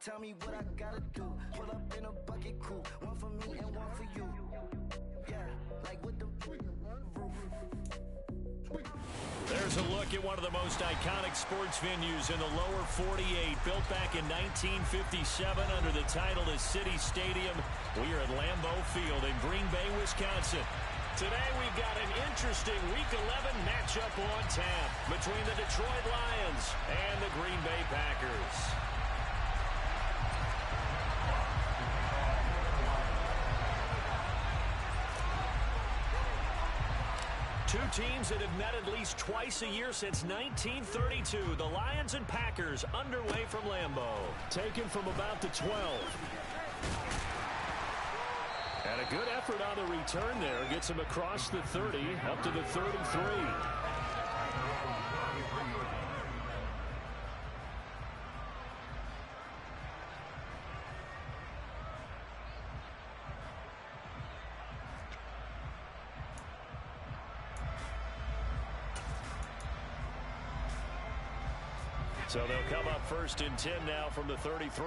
Tell me what I gotta do. Pull up in a bucket crew. One for me and one for you. Yeah, like with the roof. There's a look at one of the most iconic sports venues in the lower 48. Built back in 1957 under the title of City Stadium. We are at Lambeau Field in Green Bay, Wisconsin. Today we've got an interesting Week 11 matchup on tap between the Detroit Lions and the Green Bay Packers. Two teams that have met at least twice a year since 1932. The Lions and Packers underway from Lambeau. Taken from about the 12. And a good effort on the return there. Gets him across the 30, up to the 33. So they'll come up first and 10 now from the 33.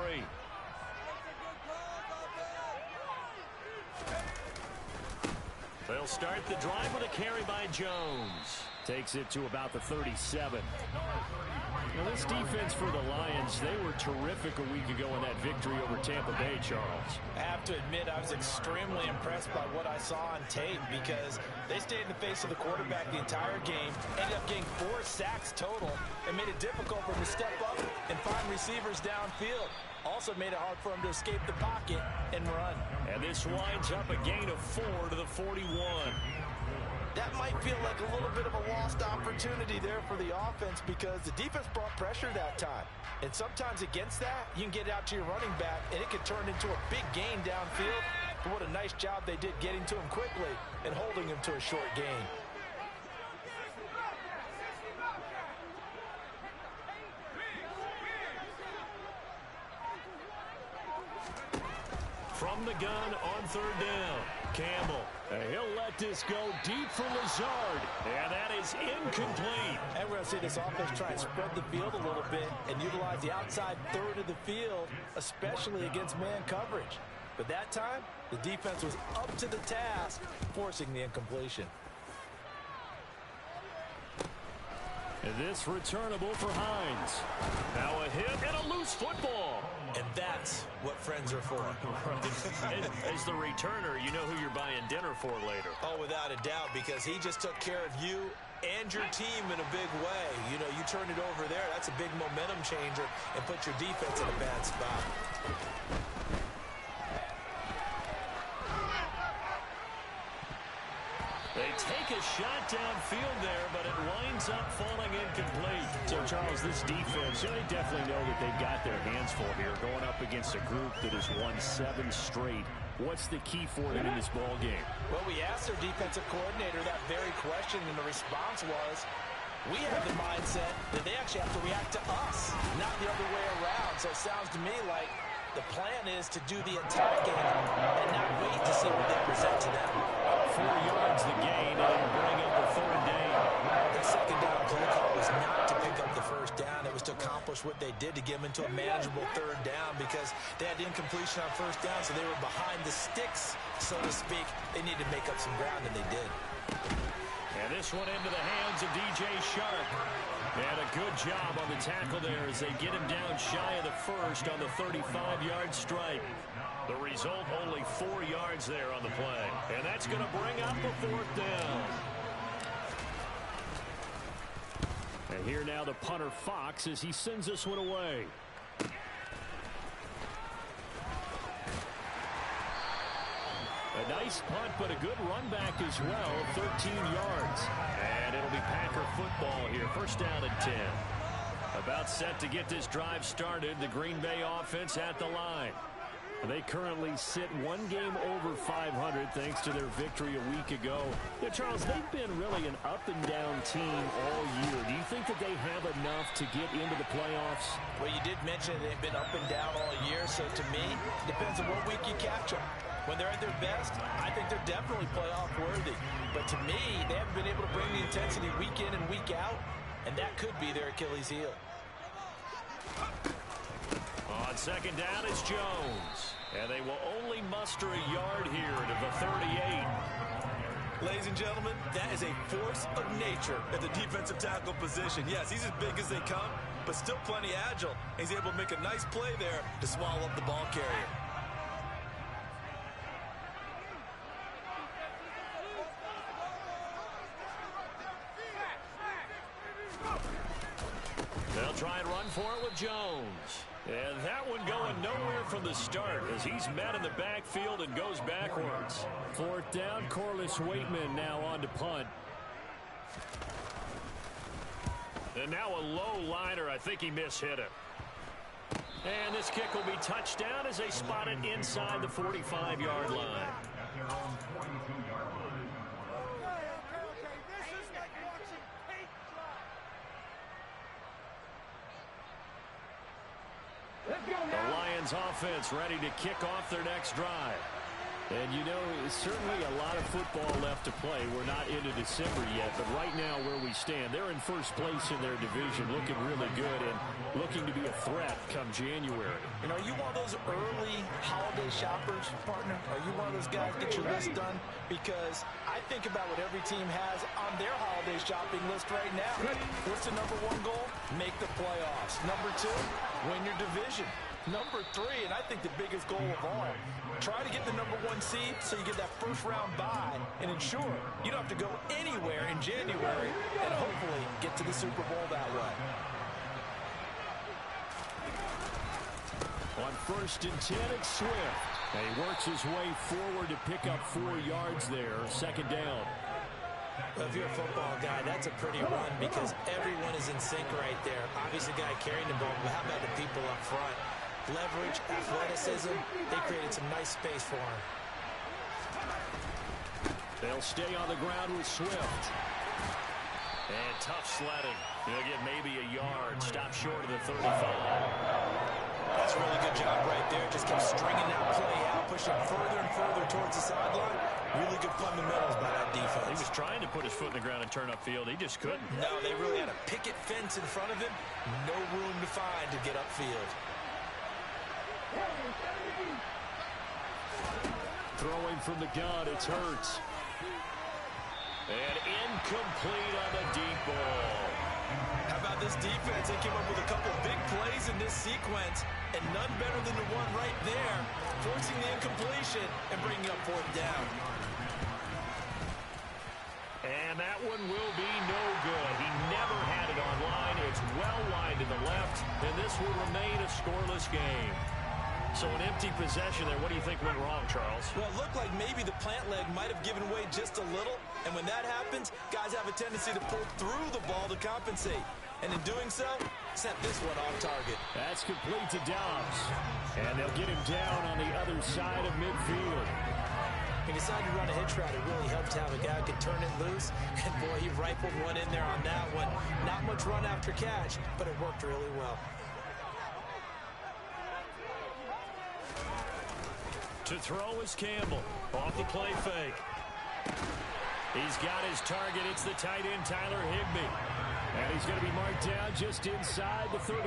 They'll start the drive with a carry by Jones. Takes it to about the 37. Now this defense for the Lions, they were terrific a week ago in that victory over Tampa Bay, Charles. I have to admit I was extremely impressed by what I saw on tape because they stayed in the face of the quarterback the entire game, ended up getting 4 sacks total, and made it difficult for him to step up and find receivers downfield. Also made it hard for him to escape the pocket and run. And this winds up a gain of 4 to the 41. That might feel like a little bit of a lost opportunity there for the offense because the defense brought pressure that time. And sometimes against that, you can get out to your running back, and it can turn into a big gain downfield. But what a nice job they did getting to him quickly and holding him to a short gain. From the gun on third down, Campbell. And he'll let this go deep for Lazard. And that is incomplete. And we're going to see this offense try and spread the field a little bit and utilize the outside third of the field, especially against man coverage. But that time, the defense was up to the task, forcing the incompletion. And this returnable for Hines. Now a hit and a loose football. And that's what friends are for. As the returner, you know who you're buying dinner for later. Oh, without a doubt, because he just took care of you and your team in a big way. You know, you turn it over there, that's a big momentum changer and put your defense in a bad spot. They take a shot downfield there, but it winds up falling incomplete. So, Charles, this defense, they definitely know that they've got their hands full here, going up against a group that has won 7 straight. What's the key for them in this ball game? Well, we asked their defensive coordinator that very question, and the response was, we have the mindset that they actually have to react to us, not the other way around. So it sounds to me like the plan is to do the attacking and not wait to see what they present to them. 4 yards the gain, and it'll bring up the third down. The second down play call was not to pick up the first down. It was to accomplish what they did to get them into a manageable third down because they had incompletion on first down, so they were behind the sticks, so to speak. They needed to make up some ground, and they did. And this one into the hands of DJ Sharp. And a good job on the tackle there as they get him down shy of the first on the 35-yard strike. The result, only 4 yards there on the play. And that's going to bring up the fourth down. And here now the punter Fox as he sends this one away. A nice punt, but a good run back as well, 13 yards. And it'll be Packer football here, first down and 10. About set to get this drive started, the Green Bay offense at the line. They currently sit 1 game over 500 thanks to their victory a week ago. Yeah, Charles, they've been really an up-and-down team all year. Do you think that they have enough to get into the playoffs? Well, you did mention they've been up and down all year, so to me, it depends on what week you catch them. When they're at their best, I think they're definitely playoff worthy. But to me, they haven't been able to bring the intensity week in and week out, and that could be their Achilles heel. On On second down, it's Jones. And they will only muster a yard here to the 38. Ladies and gentlemen, that is a force of nature at the defensive tackle position. Yes, he's as big as they come, but still plenty agile. He's able to make a nice play there to swallow up the ball carrier. They'll try and run for it with Jones. And that one going nowhere from the start as he's met in the backfield and goes backwards. Fourth down, Corliss Waitman now on to punt. And now a low liner. I think he mishit it. And this kick will be touchdown as they spot it inside the 45-yard line. The Lions offense ready to kick off their next drive. And, you know, certainly a lot of football left to play. We're not into December yet, but right now where we stand, they're in first place in their division, looking really good and looking to be a threat come January. And are you one of those early holiday shoppers, partner? Are you one of those guys get your list done? Because I think about what every team has on their holiday shopping list right now. What's the number one goal? Make the playoffs. Number two, win your division. Number three, and I think the biggest goal of all, try to get the number one seed so you get that first round bye and ensure you don't have to go anywhere in January and hopefully get to the Super Bowl that way. On 1st and 10, it's Swift. And he works his way forward to pick up 4 yards there. Second down. Well, if you're a football guy, that's a pretty run because everyone is in sync right there. Obviously, the guy carrying the ball, but how about the people up front? Leverage, athleticism, they created some nice space for him. They'll stay on the ground with Swift. And tough sledding. He'll get maybe a yard. Stop short of the 35. That's a really good job right there. Just kept stringing that play out, pushing further and further towards the sideline. Really good fundamentals by that defense. He was trying to put his foot in the ground and turn upfield. He just couldn't. No, they really had a picket fence in front of him. No room to find to get upfield. Throwing from the gun, it's Hurts. And incomplete on the deep ball. How about this defense? They came up with a couple big plays in this sequence, and none better than the one right there, forcing the incompletion and bringing up 4th down. And that one will be no good. He never had it on line. It's well wide to the left, and this will remain a scoreless game. So an empty possession there. What do you think went wrong, Charles? Well, it looked like maybe the plant leg might have given way just a little. And when that happens, guys have a tendency to pull through the ball to compensate. And in doing so, sent this one off target. That's complete to Dobbs. And they'll get him down on the other side of midfield. He decided to run a hitch route. It really helped to have a guy who could turn it loose. And, boy, he rifled one in there on that one. Not much run after catch, but it worked really well. To throw is Campbell. Off the play fake. He's got his target. It's the tight end, Tyler Higbee. And he's going to be marked down just inside the 35.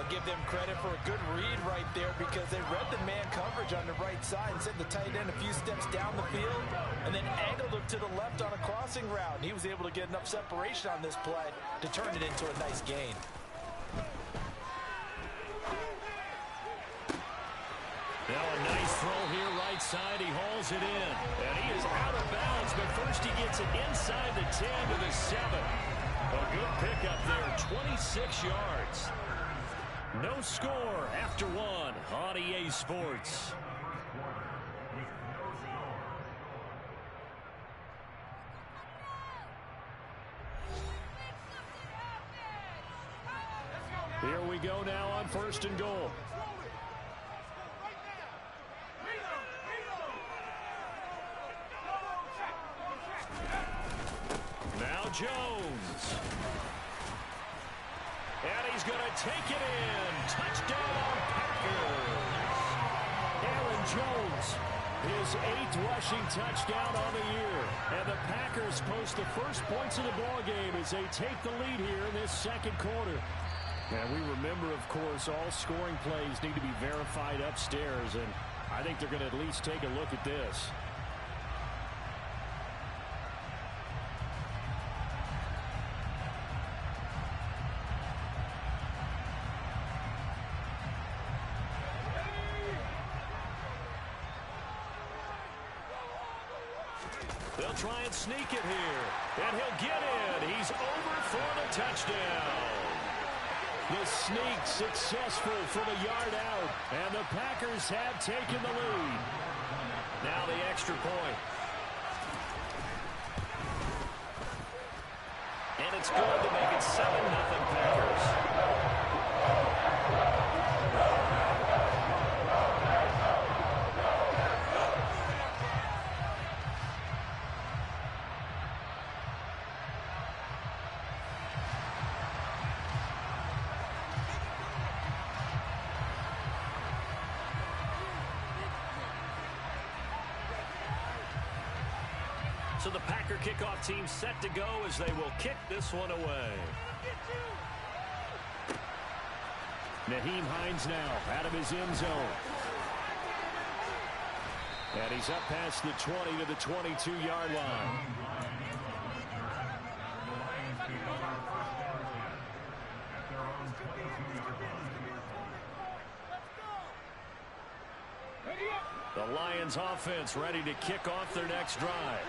I'll give them credit for a good read right there because they read the man coverage on the right side and sent the tight end a few steps down the field and then angled him to the left on a crossing route. And he was able to get enough separation on this play to turn it into a nice gain. Now a nice throw here right side. He hauls it in. And he is out of bounds, but first he gets it inside the 10 to the 7. A good pickup there, 26 yards. No score after one on EA Sports. Here we go now on 1st and goal. Now Jones. And he's going to take it in. Touchdown, Packers. Aaron Jones, his 8th rushing touchdown on the year. And the Packers post the first points of the ball game as they take the lead here in this second quarter. And we remember, of course, all scoring plays need to be verified upstairs, and I think they're going to at least take a look at this. They'll try and sneak it here, and he'll get in. He's over for the touchdown. The sneak successful from a yard out, and the Packers have taken the lead. Now the extra point. And it's good to make it 7-0 Packers. So the Packer kickoff team set to go as they will kick this one away. Nyheim Hines now out of his end zone. And he's up past the 20 to the 22-yard line. The Lions offense ready to kick off their next drive.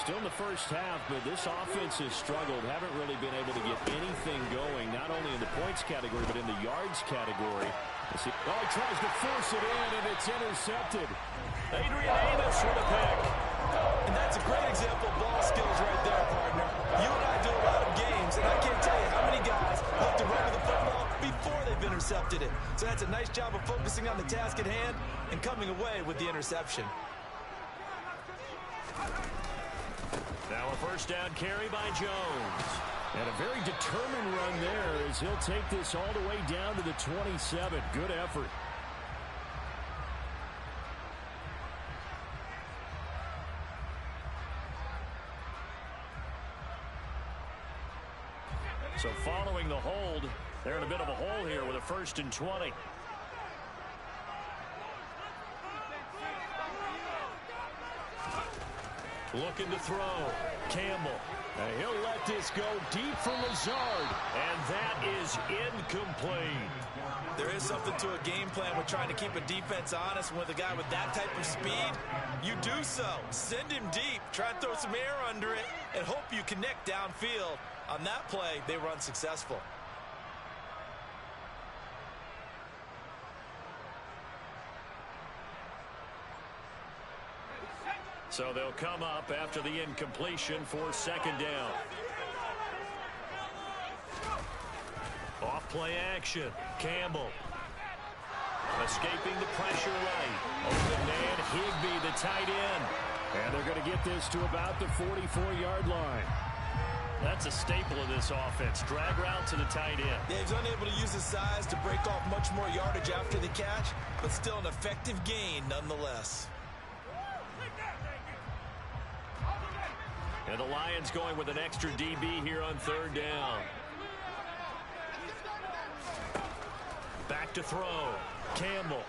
Still in the first half, but this offense has struggled. Haven't really been able to get anything going, not only in the points category, but in the yards category. Oh, he tries to force it in, and it's intercepted. Adrian Amos with a pick. And that's a great example of ball skills right there, partner. You and I do a lot of games, and I can't tell you how many guys look to run to the football before they've intercepted it. So that's a nice job of focusing on the task at hand and coming away with the interception. Now a first down carry by Jones. And a very determined run there as he'll take this all the way down to the 27. Good effort. So following the hold, they're in a bit of a hole here with a 1st and 20. Looking to throw. Campbell. And he'll let this go deep for Lazard. And that is incomplete. There is something to a game plan with trying to keep a defense honest. With a guy with that type of speed, you do so. Send him deep. Try and throw some air under it and hope you connect downfield. On that play, they were unsuccessful. So they'll come up after the incompletion for 2nd down. Off play action. Campbell. Escaping the pressure right. Open man Higbee, the tight end. And they're going to get this to about the 44-yard line. That's a staple of this offense. Drag route to the tight end. Yeah, he's unable to use his size to break off much more yardage after the catch, but still an effective gain nonetheless. And the Lions going with an extra DB here on 3rd down. Back to throw. Campbell.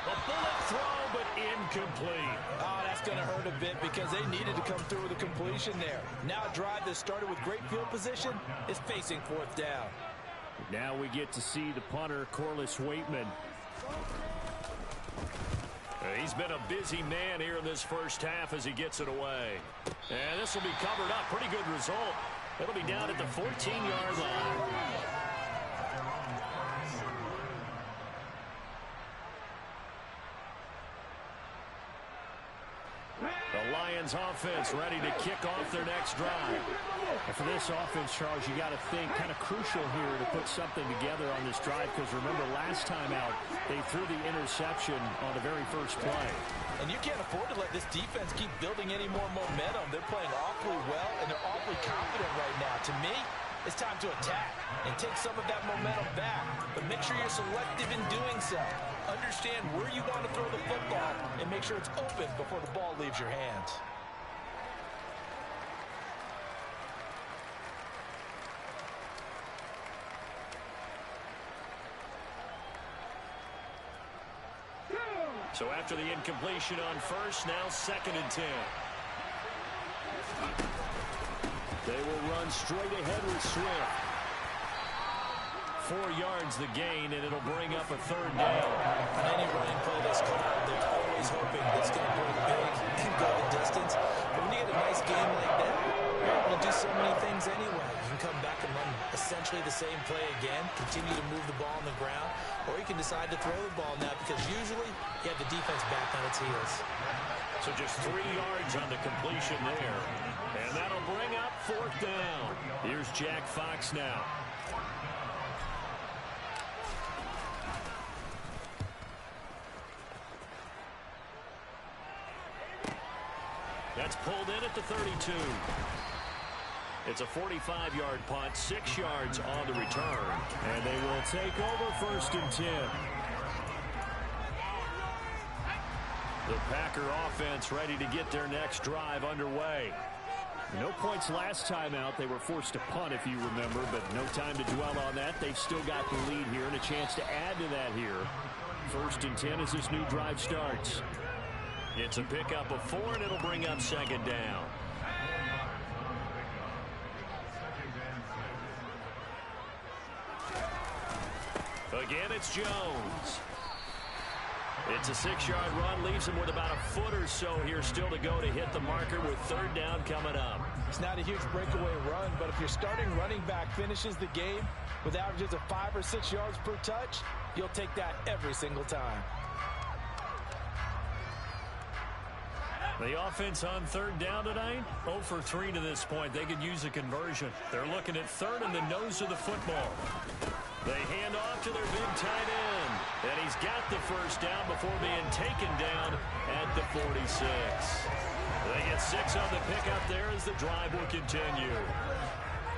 A bullet throw, but incomplete. Oh, that's going to hurt a bit because they needed to come through with a completion there. Now a drive that started with great field position is facing 4th down. Now we get to see the punter, Corliss Waitman. He's been a busy man here in this first half as he gets it away. And this will be covered up. Pretty good result. It'll be down at the 14-yard line. The Lions offense ready to kick off their next drive. And for this offense, Charles, you got to think kind of crucial here to put something together on this drive because remember last time out they threw the interception on the very first play. And you can't afford to let this defense keep building any more momentum. They're playing awfully well and they're awfully confident right now. To me, it's time to attack and take some of that momentum back. But make sure you're selective in doing so. Understand where you want to throw the football and make sure it's open before the ball leaves your hands. So after the incompletion on first, now 2nd and 10. They will run straight ahead with Swift. 4 yards the gain, and it'll bring up a 3rd down. On any running play that's called, they're always hoping it's going to break big and go the distance. But when you get a nice game like that, you're able to do so many things anyway. You can come back and run essentially the same play again, continue to move the ball on the ground, or you can decide to throw the ball now because usually you have the defense back on its heels. So just 3 yards on the completion there. And that'll bring up 4th down. Here's Jack Fox now. That's pulled in at the 32. It's a 45-yard punt, 6 yards on the return. And they will take over 1st and 10. The Packer offense ready to get their next drive underway. No points last time out. They were forced to punt, if you remember, but no time to dwell on that. They've still got the lead here and a chance to add to that here. 1st and 10 as this new drive starts. It's a pickup of 4, and it'll bring up 2nd down. Again, it's Jones. It's a 6-yard run, leaves him with about a foot or so here still to go to hit the marker with 3rd down coming up. It's not a huge breakaway run, but if your starting running back finishes the game with averages of 5 or 6 yards per touch, you'll take that every single time. The offense on 3rd down tonight, 0 for 3 to this point. They could use a conversion. They're looking at 3rd and the nose of the football. They hand off to their big tight end. And he's got the 1st down before being taken down at the 46. They get 6 on the pickup there as the drive will continue.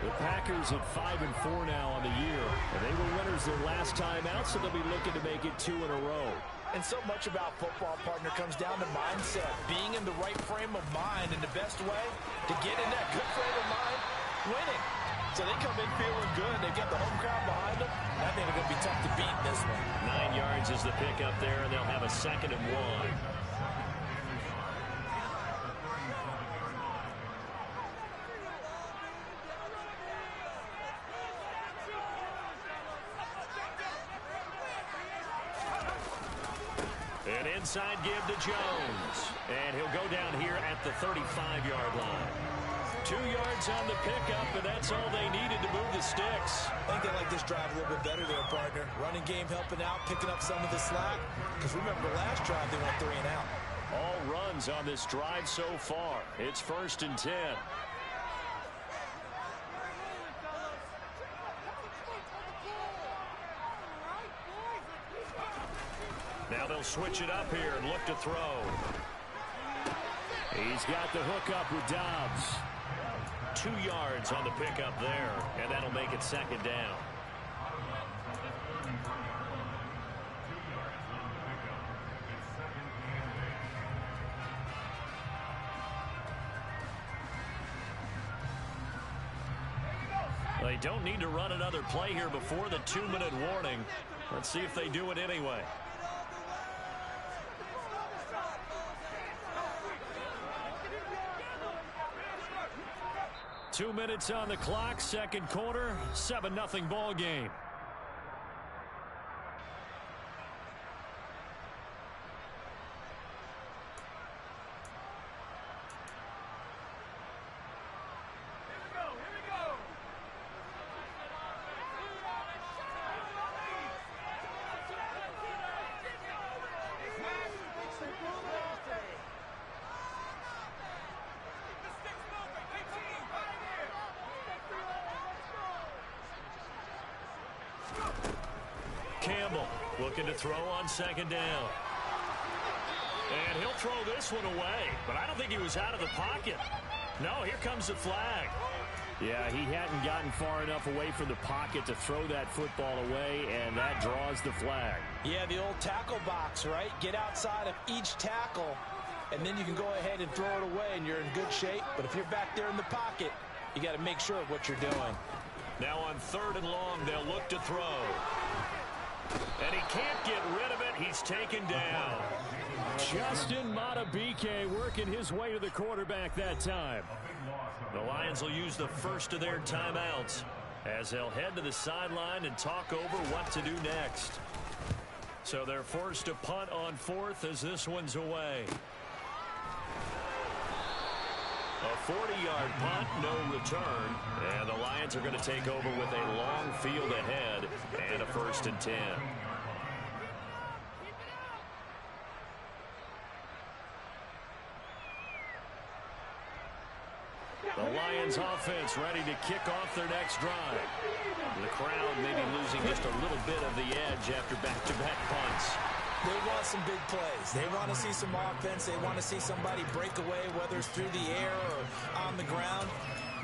The Packers at 5-4 now on the year. And they were winners their last time out, so they'll be looking to make it 2 in a row. And so much about football, partner, comes down to mindset. Being in the right frame of mind, and the best way to get in that good frame of mind, winning. So they come in feeling good. They've got the home crowd behind them. I think they're going to be tough to beat in this one. 9 yards is the pickup there, and they'll have a 2nd and 1. An inside give to Jones. And he'll go down here at the 35-yard line. 2 yards on the pickup, and that's all they needed to move the sticks. I think they like this drive a little bit better there, partner. Running game helping out, picking up some of the slack. Because remember, last drive they went 3 and out. All runs on this drive so far. It's 1st and 10. Now they'll switch it up here and look to throw. He's got the hook up with Dobbs. 2 yards on the pickup there, and that'll make it 2nd down. They don't need to run another play here before the 2-minute warning. Let's see if they do it anyway. Two minutes on the clock, 2nd quarter, 7-0 ball game. Campbell looking to throw on 2nd down. And he'll throw this one away, but I don't think he was out of the pocket. No, here comes the flag. Yeah, he hadn't gotten far enough away from the pocket to throw that football away, and that draws the flag. Yeah, the old tackle box, right? Get outside of each tackle, and then you can go ahead and throw it away, and you're in good shape. But if you're back there in the pocket, you got to make sure of what you're doing. Now on 3rd and long, they'll look to throw. And he can't get rid of it. He's taken down. Justin Madubuike working his way to the quarterback that time. The Lions will use the first of their timeouts as they'll head to the sideline and talk over what to do next. So they're forced to punt on fourth as this one's away. A 40-yard punt, no return. And the Lions are going to take over with a long field ahead and a 1st and 10. The Lions offense ready to kick off their next drive. The crowd maybe losing just a little bit of the edge after back-to-back punts. They want some big plays. They want to see some offense. They want to see somebody break away, whether it's through the air or on the ground.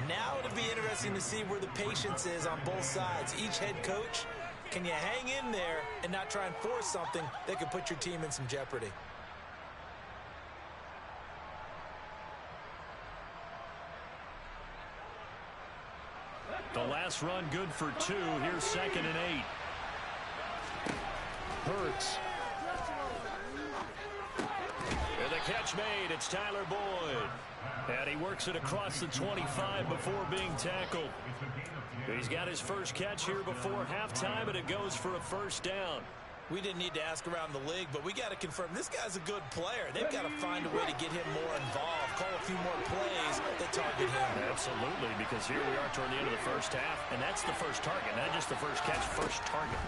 Now it'll be interesting to see where the patience is on both sides. Each head coach, can you hang in there and not try and force something that could put your team in some jeopardy? The last run good for 2. Here's 2nd and 8. Hurts. And the catch made. It's Tyler Boyd. And he works it across the 25 before being tackled. He's got his first catch here before halftime, and it goes for a 1st down. We didn't need to ask around the league, but we got to confirm this guy's a good player. They've got to find a way to get him more involved, call a few more plays that target him. Absolutely, because here we are toward the end of the first half, and that's the first target, not just the first catch, first target.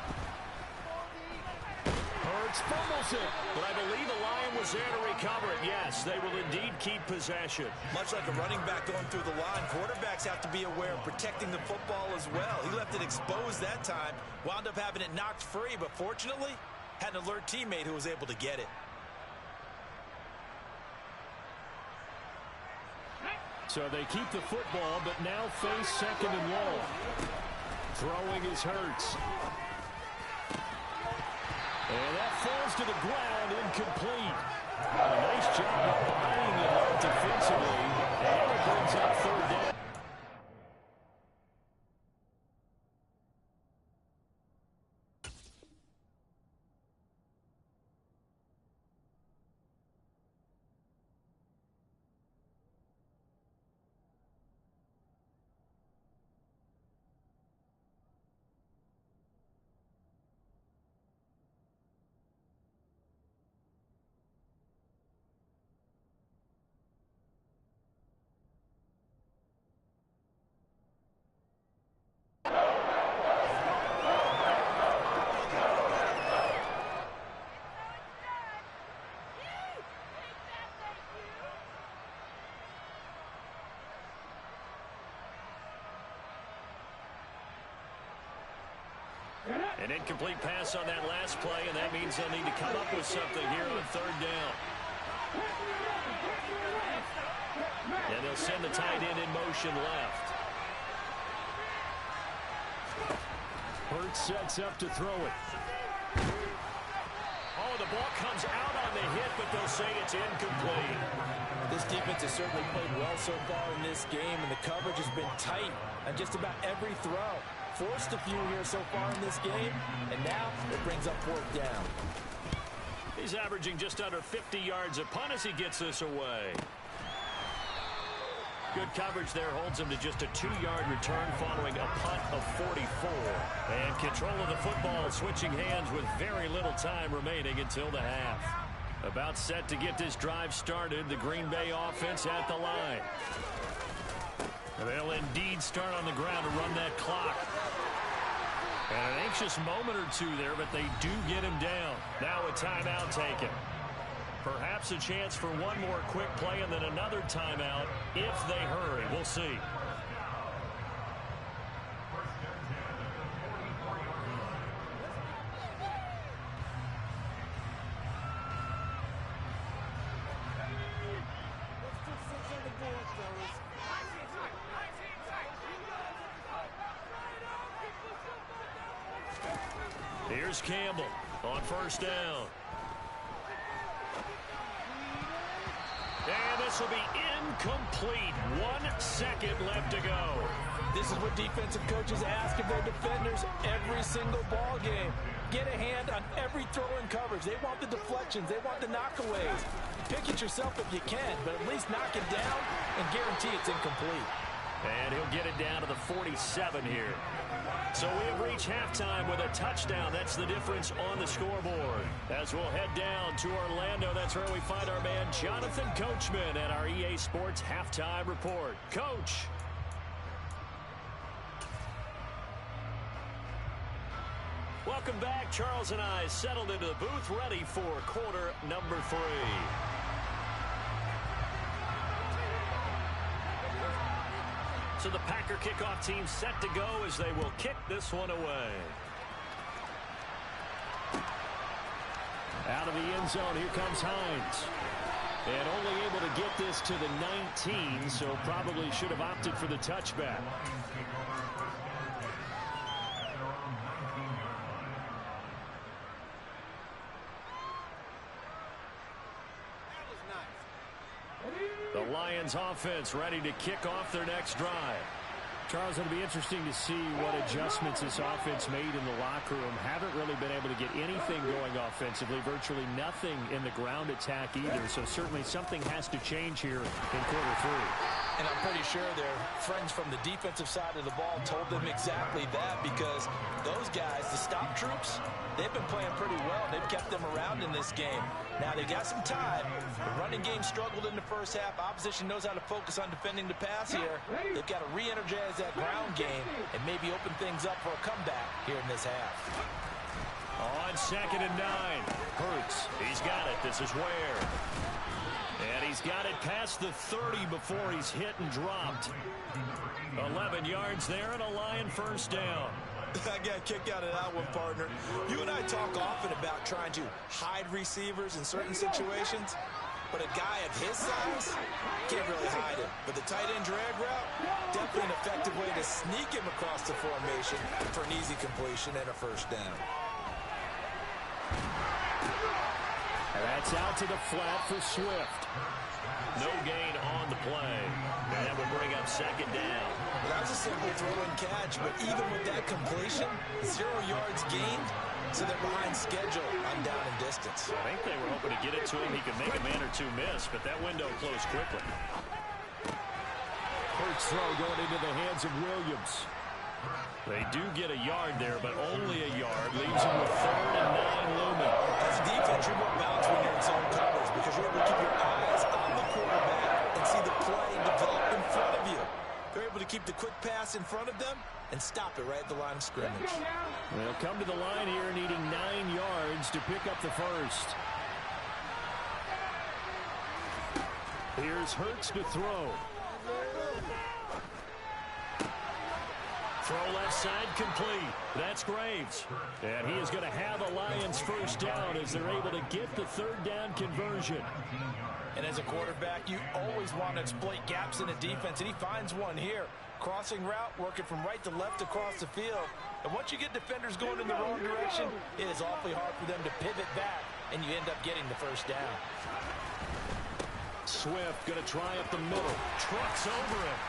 Hurts fumbles it, but I believe the Lion was there to recover it. Yes, they will indeed keep possession. Much like a running back going through the line, quarterbacks have to be aware of protecting the football as well. He left it exposed that time, wound up having it knocked free, but fortunately, had an alert teammate who was able to get it. So they keep the football, but now face 2nd and long. Throwing is Hurts. And that falls to the ground, incomplete. A nice job of buying it up defensively. And it brings up 3rd down. An incomplete pass on that last play, and that means they'll need to come up with something here on 3rd down. And they'll send the tight end in motion left. Hurts sets up to throw it. Oh, the ball comes out on the hit, but they'll say it's incomplete. This defense has certainly played well so far in this game, and the coverage has been tight on just about every throw. Forced a few here so far in this game, and now it brings up 4th down. He's averaging just under 50 yards a punt as he gets this away. Good coverage there holds him to just a 2-yard return following a punt of 44. And control of the football switching hands with very little time remaining until the half. About set to get this drive started, the Green Bay offense at the line. They'll indeed start on the ground to run that clock. And an anxious moment or two there, but they do get him down. Now a timeout taken. Perhaps a chance for one more quick play and then another timeout if they hurry. We'll see. Here's Campbell on 1st down. And this will be incomplete. 1 second left to go. This is what defensive coaches ask of their defenders every single ball game. Get a hand on every throw in coverage. They want the deflections. They want the knockaways. Pick it yourself if you can, but at least knock it down and guarantee it's incomplete. And he'll get it down to the 47 here. So we have reached halftime with a touchdown. That's the difference on the scoreboard. As we'll head down to Orlando, that's where we find our man Jonathan Coachman at our EA Sports Halftime Report. Coach. Welcome back. Charles and I settled into the booth, ready for quarter number 3. So the Packer kickoff team set to go as they will kick this one away. Out of the end zone, here comes Hines. And only able to get this to the 19, so probably should have opted for the touchback. The Lions offense ready to kick off their next drive. Charles, it'll be interesting to see what adjustments this offense made in the locker room. Haven't really been able to get anything going offensively. Virtually nothing in the ground attack either. So certainly something has to change here in quarter 3. And I'm pretty sure their friends from the defensive side of the ball told them exactly that, because those guys, the stop troops, they've been playing pretty well. They've kept them around in this game. Now, they got some time. The running game struggled in the first half. Opposition knows how to focus on defending the pass here. They've got to re-energize that ground game and maybe open things up for a comeback here in this half. On 2nd and 9. Hurts. He's got it. This is Ware. And he's got it past the 30 before he's hit and dropped. 11 yards there and a Lion first down. I got a kick out of that one, partner. You and I talk often about trying to hide receivers in certain situations, but a guy of his size can't really hide him. But the tight end drag route, definitely an effective way to sneak him across the formation for an easy completion and a first down. And that's out to the flat for Swift. No gain on the play. And that will bring up 2nd down. That was a simple throw and catch, but even with that completion, 0 yards gained, so they're behind schedule on down and distance. I think they were hoping to get it to him. He could make a man or two miss, but that window closed quickly. Hurts throw going into the hands of Williams. They do get a yard there, but only a yard. Leaves them with 3rd and 9 looming. As a defense, you're more balanced when you're in zone coverage because you're able to keep your eyes on the quarterback and see the play develop in front of you. They're able to keep the quick pass in front of them and stop it right at the line of scrimmage. They'll come to the line here needing 9 yards to pick up the first. Here's Hurts to throw. Throw left side complete. That's Graves. And he is going to have a Lions first down as they're able to get the 3rd down conversion. And as a quarterback, you always want to exploit gaps in the defense, and he finds one here. Crossing route, working from right to left across the field. And once you get defenders going in the wrong direction, it is awfully hard for them to pivot back, and you end up getting the first down. Swift going to try up the middle. Trucks over him.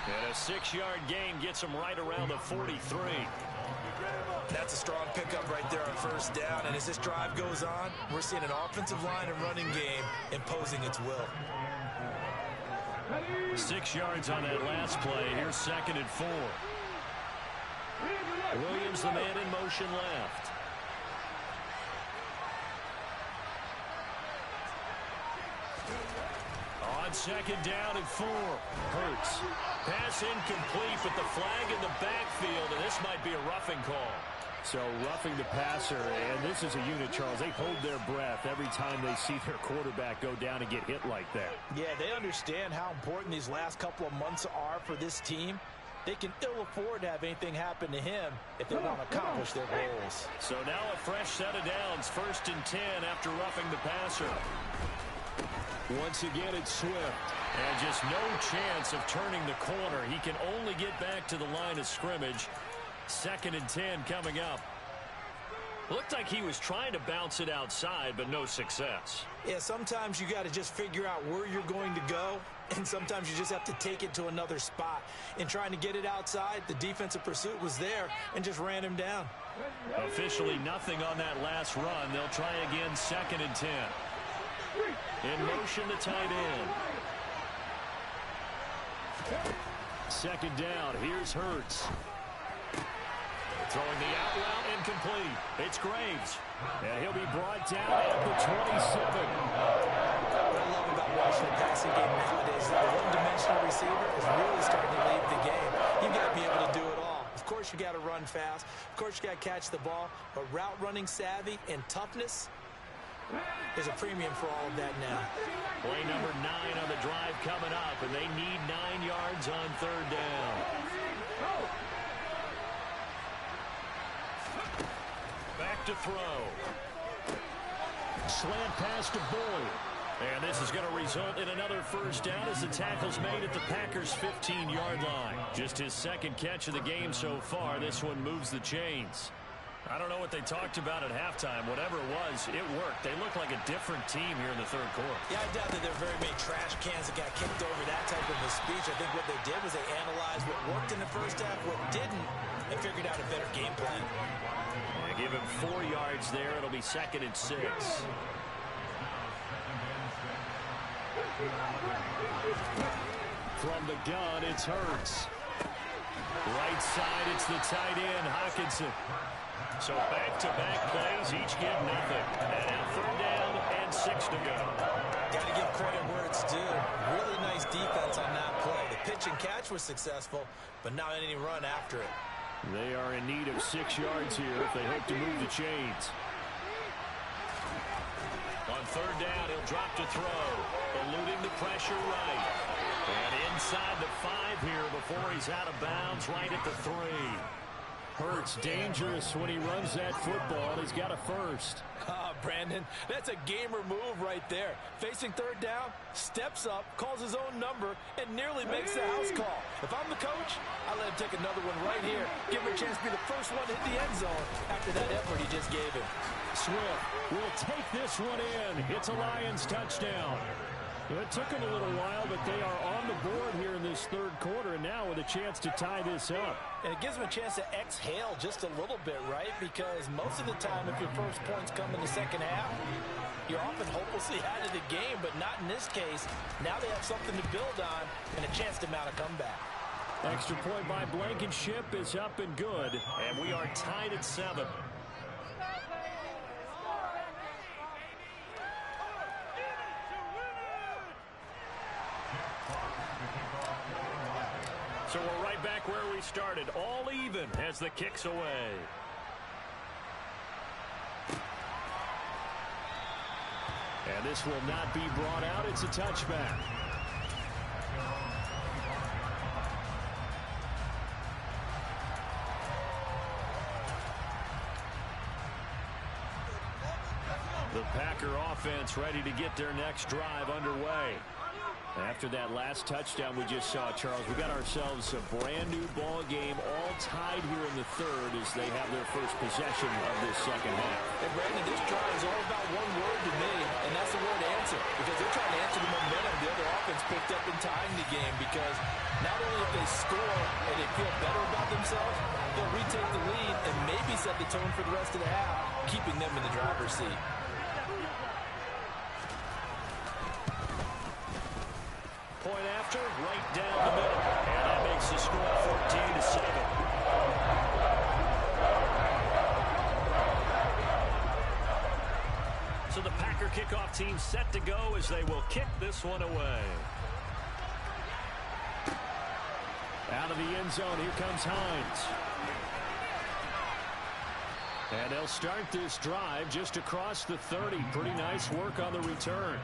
And a 6-yard gain gets him right around the 43. That's a strong pickup right there on first down. And as this drive goes on, we're seeing an offensive line and running game imposing its will. 6 yards on that last play. Here's 2nd and 4. Williams, the man in motion left. On 2nd down and 4. Hurts. Pass incomplete, but the flag in the backfield, and this might be a roughing call. So roughing the passer, and this is a unit, Charles. They hold their breath every time they see their quarterback go down and get hit like that. Yeah, they understand how important these last couple of months are for this team. They can ill afford to have anything happen to him if they want to accomplish their goals. So now a fresh set of downs, 1st and 10 after roughing the passer. Once again, it's Swift. And just no chance of turning the corner. He can only get back to the line of scrimmage. 2nd and 10 coming up. Looked like he was trying to bounce it outside, but no success. Yeah, sometimes you got to just figure out where you're going to go, and sometimes you just have to take it to another spot. In trying to get it outside, the defensive pursuit was there and just ran him down. Officially nothing on that last run. They'll try again, 2nd and 10. In motion, the tight end. 2nd down. Here's Hurts. Throwing the out route, incomplete. It's Graves. And he'll be brought down at the 27. What I love about watching the passing game nowadays is the one-dimensional receiver is really starting to leave the game. You've got to be able to do it all. Of course, you got to run fast. Of course, you got to catch the ball. But route running savvy and toughness is a premium for all of that now. Play number 9 on the drive coming up, and they need 9 yards on 3rd down. Back to throw. Slant pass to Boyd. And this is going to result in another 1st down as the tackle's made at the Packers' 15-yard line. Just his 2nd catch of the game so far. This one moves the chains. I don't know what they talked about at halftime. Whatever it was, it worked. They look like a different team here in the 3rd quarter. Yeah, I doubt that there are very many trash cans that got kicked over that type of a speech. I think what they did was they analyzed what worked in the 1st half, what didn't, and figured out a better game plan. Give him 4 yards there. It'll be 2nd and 6. From the gun, it's Hurts. Right side, it's the tight end, Hockenson. So back-to-back plays, each get nothing. And now 3rd down and 6 to go. Got to give credit where it's due. Really nice defense on that play. The pitch and catch was successful, but not any run after it. They are in need of 6 yards here if they hope to move the chains. On 3rd down, he'll drop to throw. Eluding the pressure right. And inside the 5 here before he's out of bounds, right at the 3. Hurts dangerous when he runs that football. He's got a 1st. Brandon, that's a gamer move right there. Facing 3rd down, steps up, calls his own number, and nearly makes the house call. If I'm the coach, I let him take another one right here. Give him a chance to be the first one to hit the end zone after that effort he just gave him. Swift will take this one in. It's a Lions touchdown. It took them a little while, but they are on the board here in this 3rd quarter, and now with a chance to tie this up. And it gives them a chance to exhale just a little bit, right? Because most of the time, if your first points come in the 2nd half, you're often hopelessly out of the game, but not in this case. Now they have something to build on and a chance to mount a comeback. Extra point by Blankenship is up and good, and we are tied at 7. So we're right back where we started, all even as the kick's away. And this will not be brought out. It's a touchback. The Packer offense ready to get their next drive underway. After that last touchdown we just saw, Charles, we got ourselves a brand new ball game, all tied here in the 3rd as they have their first possession of this 2nd half. And Brandon, this drive is all about one word to me, and that's the word answer. Because they're trying to answer the momentum the other offense picked up in tying the game. Because not only if they score and they feel better about themselves, they'll retake the lead and maybe set the tone for the rest of the half, keeping them in the driver's seat. Point after, right down the middle. And that makes the score 14-7. So the Packer kickoff team set to go as they will kick this one away. Out of the end zone, here comes Hines. And they'll start this drive just across the 30. Pretty nice work on the return.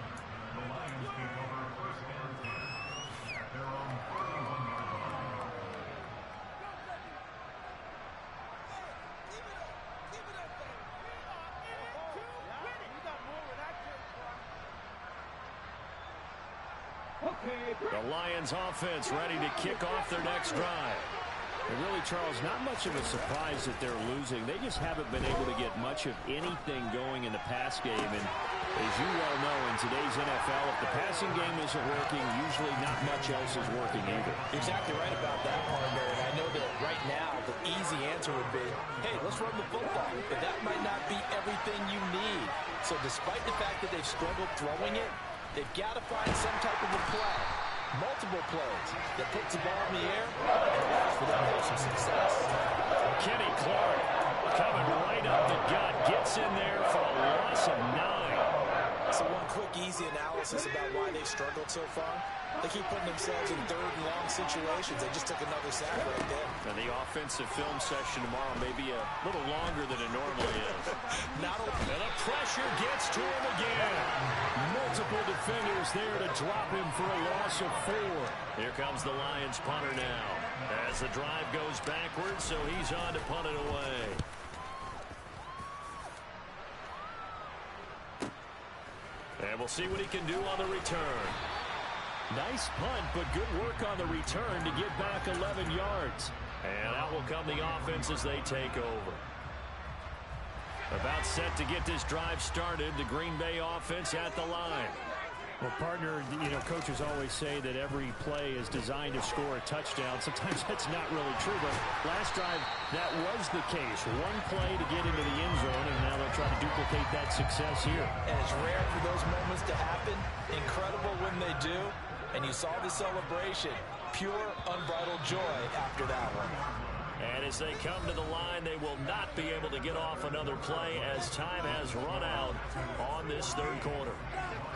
The Lions offense ready to kick off their next drive. And really, Charles, not much of a surprise that they're losing. They just haven't been able to get much of anything going in the pass game. And as you well know, in today's NFL, if the passing game isn't working, usually not much else is working either. You're exactly right about that, partner. And I know that right now the easy answer would be, hey, let's run the football. But that might not be everything you need. So despite the fact that they've struggled throwing it, they've got to find some type of a play. Multiple plays that puts the ball in the air and allows for them to have some success. Kenny Clark coming right up the gut, gets in there for a loss of 9. So one quick, easy analysis about why they've struggled so far. They keep putting themselves in third and long situations. They just took another sack right there. And the offensive film session tomorrow may be a little longer than it normally is. And the pressure gets to him again. Multiple defenders there to drop him for a loss of 4. Here comes the Lions punter now. As the drive goes backwards, so he's on to punt it away. And we'll see what he can do on the return. Nice punt, but good work on the return to get back 11 yards. And out will come the offense as they take over. About set to get this drive started, the Green Bay offense at the line. Well, partner, you know, coaches always say that every play is designed to score a touchdown. Sometimes that's not really true, but last drive, that was the case. One play to get into the end zone, and now they'll try to duplicate that success here. And it's rare for those moments to happen. Incredible when they do. And you saw the celebration. Pure, unbridled joy after that one. And as they come to the line, they will not be able to get off another play as time has run out on this third quarter.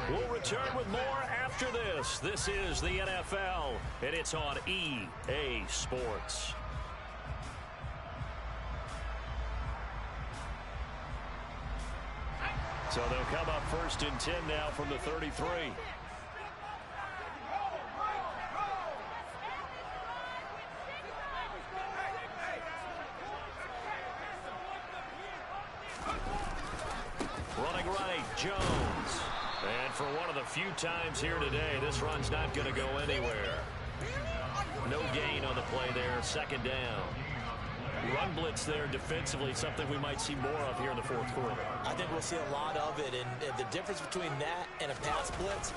We'll return with more after this. This is the NFL, and it's on EA Sports. So they'll come up 1st and 10 now from the 33. Running right, Jones. And for one of the few times here today, this run's not going to go anywhere. No gain on the play there, 2nd down. Run blitz there defensively, something we might see more of here in the 4th quarter. I think we'll see a lot of it, and the difference between that and a pass blitz,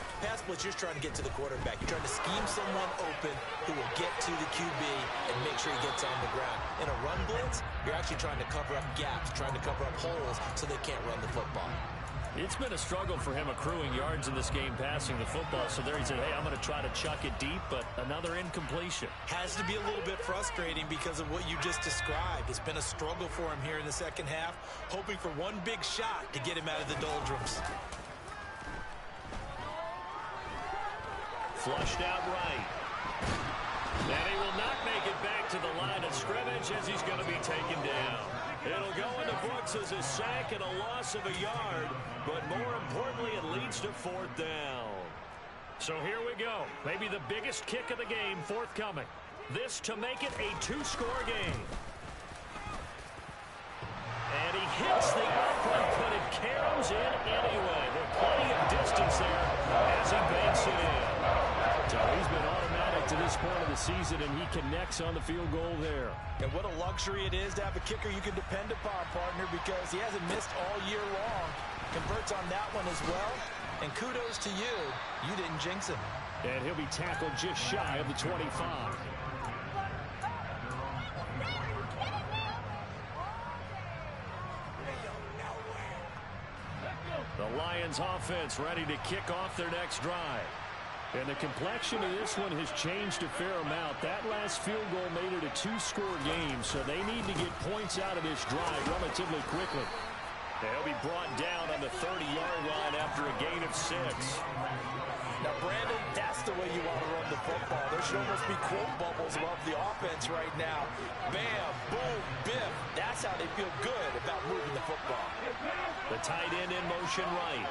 you're trying to get to the quarterback. You're trying to scheme someone open who will get to the QB and make sure he gets on the ground. In a run blitz, you're actually trying to cover up gaps, trying to cover up holes so they can't run the football. It's been a struggle for him accruing yards in this game passing the football. So there he said, hey, I'm going to try to chuck it deep, but another incompletion. Has to be a little bit frustrating because of what you just described. It's been a struggle for him here in the second half, hoping for one big shot to get him out of the doldrums. Flushed out right. And he will not make it back to the line of scrimmage as he's going to be taken down. It'll go in the books as a sack and a loss of a yard, but more importantly, it leads to 4th down. So here we go. Maybe the biggest kick of the game forthcoming. This to make it a 2-score game. And he hits the upright, but it carries in anyway. With plenty of distance there as he banks it in. So he's been automatic to this point of the season, and he connects on the field goal there. And what a luxury it is to have a kicker you can depend upon, partner, because he hasn't missed all year long. Converts on that one as well. And kudos to you. You didn't jinx him. And he'll be tackled just shy of the 25. The Lions offense ready to kick off their next drive. And the complexion of this one has changed a fair amount. That last field goal made it a 2-score game, so they need to get points out of this drive relatively quickly. They'll be brought down on the 30-yard line after a gain of 6. Now, Brandon, that's the way you want to run the football. There should almost be quote bubbles above the offense right now. Bam, boom, biff. That's how they feel good about moving the football. The tight end in motion right.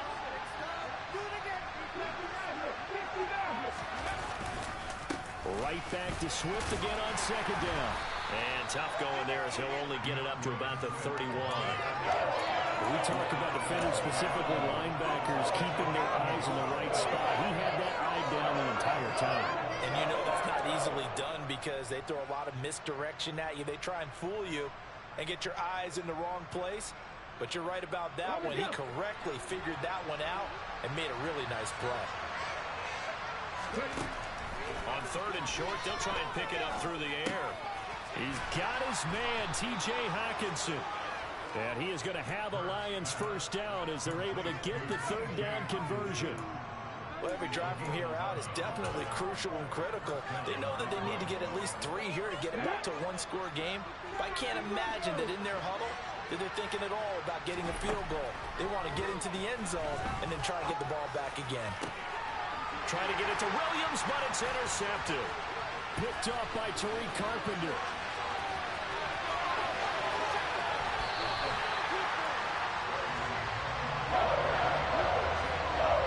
Right back to Swift again on 2nd down. And tough going there as he'll only get it up to about the 31. We talk about defenders, specifically linebackers, keeping their eyes in the right spot. He had that eye down the entire time. And you know that's not easily done because they throw a lot of misdirection at you. They try and fool you and get your eyes in the wrong place. But you're right about that one. He correctly figured that one out and made a really nice play. On 3rd and short, they'll try and pick it up through the air. He's got his man, T.J. Hockenson. And he is going to have a Lions first down as they're able to get the 3rd down conversion. Well, every drive from here out is definitely crucial and critical. They know that they need to get at least 3 here to get it back to a one-score game. But I can't imagine that in their huddle that they're thinking at all about getting a field goal. They want to get into the end zone and then try and get the ball back again. Trying to get it to Williams, but it's intercepted. Picked up by Tariq Carpenter.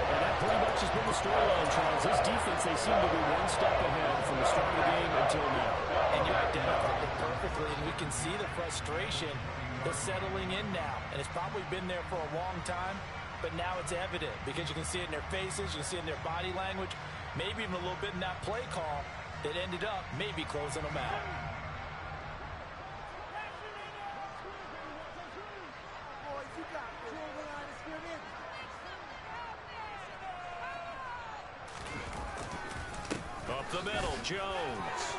And that pretty much has been the storyline, Charles. This defense, they seem to be one step ahead from the start of the game until now. And you identified it perfectly, and we can see the frustration that's settling in now. And it's probably been there for a long time, but now it's evident because you can see it in their faces, you can see it in their body language, maybe even a little bit in that play call that ended up maybe closing them out. Up the middle, Jones.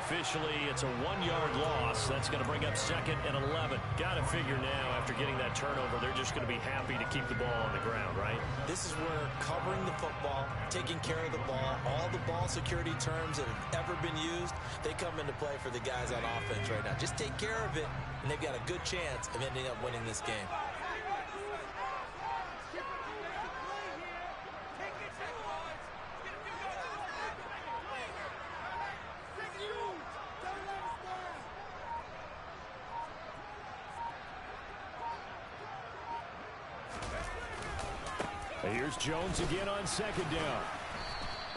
Officially, it's a 1-yard loss. That's going to bring up 2nd and 11. Got to figure now, after getting that turnover, they're just going to be happy to keep the ball on the ground, right? This is where covering the football, taking care of the ball, all the ball security terms that have ever been used, they come into play for the guys on offense right now. Just take care of it, and they've got a good chance of ending up winning this game. Here's Jones again on 2nd down.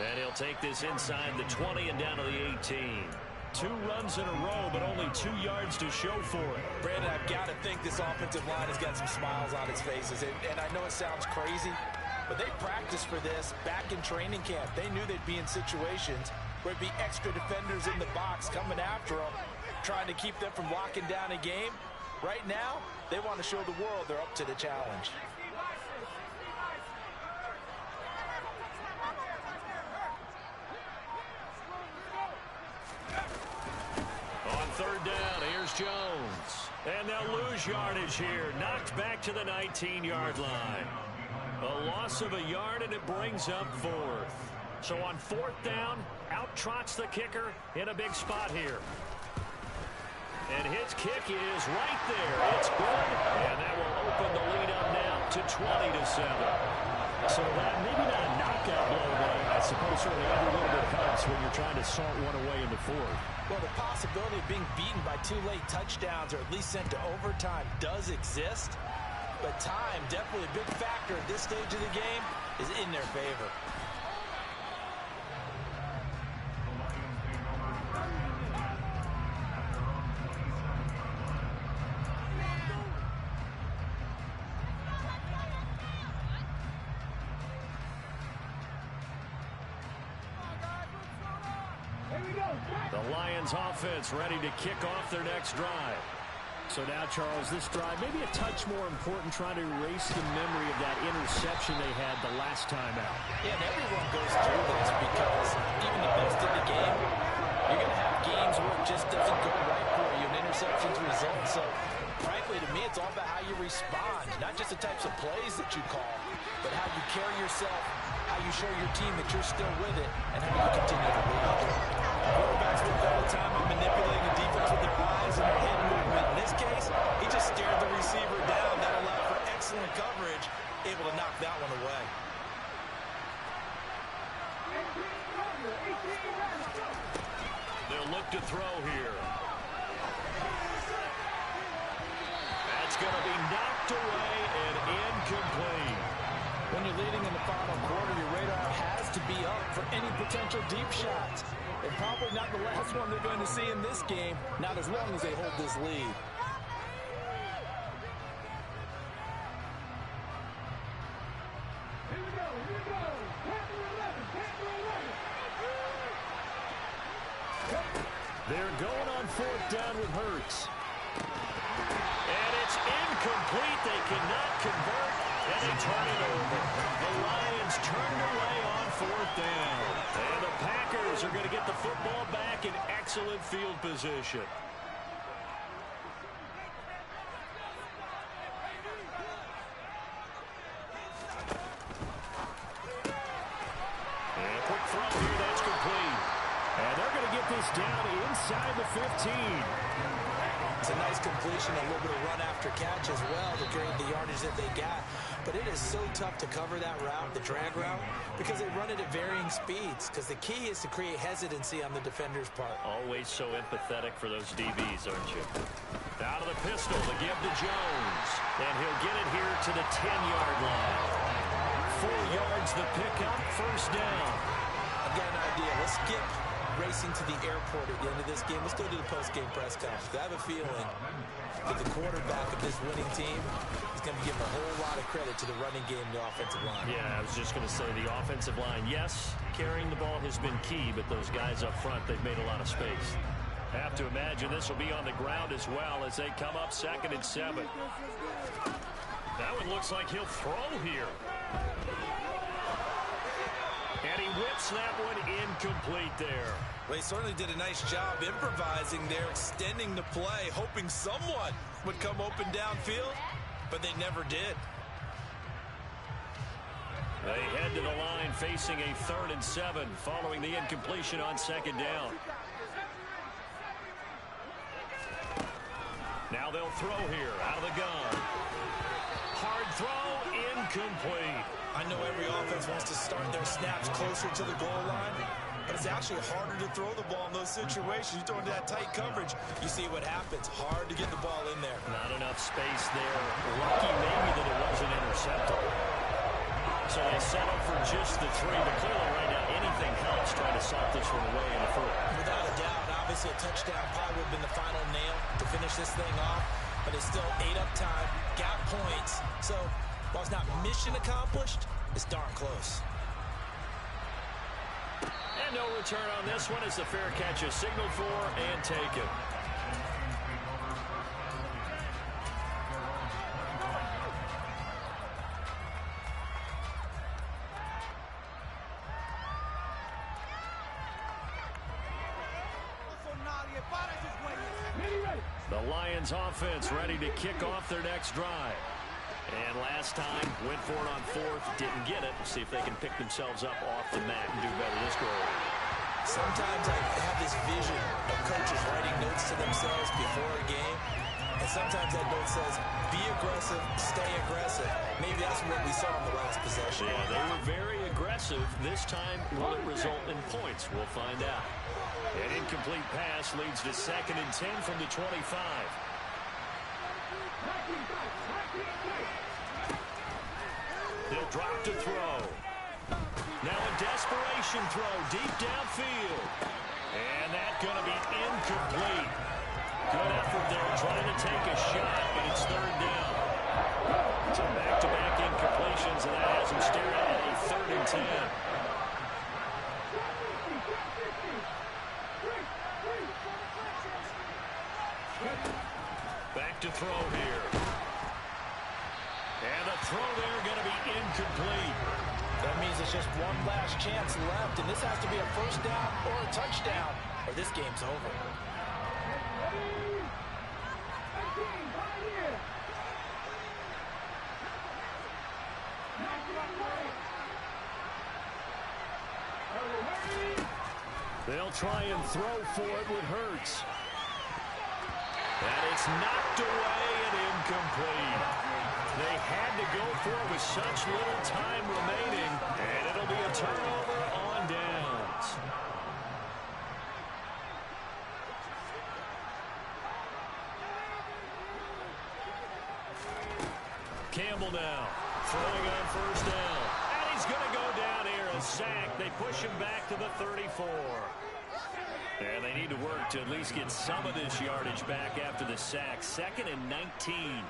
And he'll take this inside the 20 and down to the 18. 2 runs in a row, but only 2 yards to show for it. Brandon, I've got to think this offensive line has got some smiles on its faces. And I know it sounds crazy, but they practiced for this back in training camp. They knew they'd be in situations where it'd be extra defenders in the box coming after them, trying to keep them from locking down a game. Right now, they want to show the world they're up to the challenge. On 3rd down, here's Jones. And they'll lose yardage here. Knocked back to the 19-yard line. A loss of a yard, and it brings up 4th. So on 4th down, out trots the kicker in a big spot here. And his kick is right there. It's good, and that will open the lead up now to 20-7. So that maybe not a knockout blow, but I suppose certainly every little bit helps when you're trying to salt one away in the 4th. Well, the possibility of being beaten by 2 late touchdowns or at least sent to overtime does exist. But time, definitely a big factor at this stage of the game, is in their favor. The Lions offense ready to kick off their next drive. So now, Charles, this drive maybe a touch more important, trying to erase the memory of that interception they had the last time out. Yeah, and everyone goes through this because even the best in the game, you're going to have games where it just doesn't go right for you, and interceptions result. So, frankly, to me, it's all about how you respond, not just the types of plays that you call, but how you carry yourself, how you show your team that you're still with it, and how you continue to lead. Quarterbacks work all the time on manipulating the defense with their eyes and their head movement. In this case, he just stared the receiver down. That allowed for excellent coverage, able to knock that one away. They'll look to throw here. That's going to be knocked away and incomplete. When you're leading in the final quarter, your radar has to be up for any potential deep shots. And probably not the last one they're going to see in this game, not as long as they hold this lead. They're going on 4th down with Hurts. And it's incomplete. They cannot convert, and they turn it over. The Lions turned away on 4th down. And the Packers are going to get the football back in excellent field position. And a quick throw here, that's complete. And they're going to get this down inside the 15. It's a nice completion, a little bit of run after catch as well to create the yardage that they got. But it is so tough to cover that route, the drag route, because they run it at varying speeds. Because the key is to create hesitancy on the defender's part. Always so empathetic for those DBs, aren't you? Out of the pistol, the give to Jones. And he'll get it here to the 10-yard line. 4 yards the pickup, 1st down. I've got an idea. Let's skip racing to the airport at the end of this game. Let's go to the post-game press conference. I have a feeling that the quarterback of this winning team is going to be given a whole lot of credit to the running game and the offensive line. Yeah, I was just going to say the offensive line, yes, carrying the ball has been key, but those guys up front, they've made a lot of space. Have to imagine this will be on the ground as well as they come up 2nd and 7. That one looks like he'll throw here. And he whips that one incomplete there. Well, he certainly did a nice job improvising there, extending the play, hoping someone would come open downfield, but they never did. They head to the line facing a 3rd and 7 following the incompletion on 2nd down. Now they'll throw here out of the gun. Hard throw, incomplete. I know every offense wants to start their snaps closer to the goal line, but it's actually harder to throw the ball in those situations. You throw into that tight coverage, you see what happens. Hard to get the ball in there. Not enough space there. Lucky maybe that it wasn't intercepted. So they settle for just the 3, but clearly right now anything helps trying to salt this one away in the 4th. Without a doubt, obviously a touchdown probably would have been the final nail to finish this thing off, but it's still 8 up time, got points. So while it's not mission accomplished, it's darn close. And no return on this one as the fair catch is signaled for and taken. The Lions offense ready to kick off their next drive. And last time, went for it on 4th, didn't get it. We'll see if they can pick themselves up off the mat and do better this go around. Sometimes I have this vision of coaches writing notes to themselves before a game, and sometimes that note says, be aggressive, stay aggressive. Maybe that's what we saw in the last possession. Yeah, they were very aggressive. This time, will it result in points? We'll find out. An incomplete pass leads to 2nd and 10 from the 25. He'll drop to throw. Now a desperation throw deep downfield. And that's going to be incomplete. Good effort there trying to take a shot, but it's 3rd down. So back-to-back incompletions, and that has him staring at a 3rd and 10. Back to throw here. And the throw there going to be incomplete. That means it's just one last chance left, and this has to be a 1st down or a touchdown, or this game's over. They'll try and throw for it with Hurts. And it's knocked away and incomplete. They had to go for it with such little time remaining, and it'll be a turnover on downs. Campbell now throwing on 1st down. And he's going to go down here, a sack. They push him back to the 34. And they need to work to at least get some of this yardage back after the sack. 2nd and 19.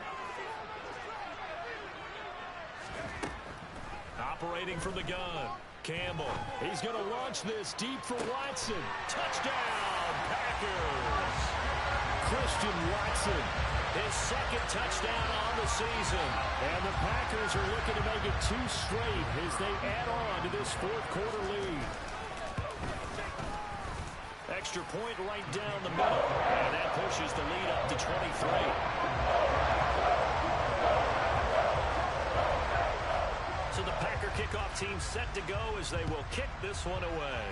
Operating from the gun, Campbell. He's going to launch this deep for Watson. Touchdown, Packers. Packers. Christian Watson, his second touchdown on the season. And the Packers are looking to make it 2 straight as they add on to this fourth quarter lead. Extra point right down the middle. And that pushes the lead up to 23. So the Packer kickoff team set to go as they will kick this one away.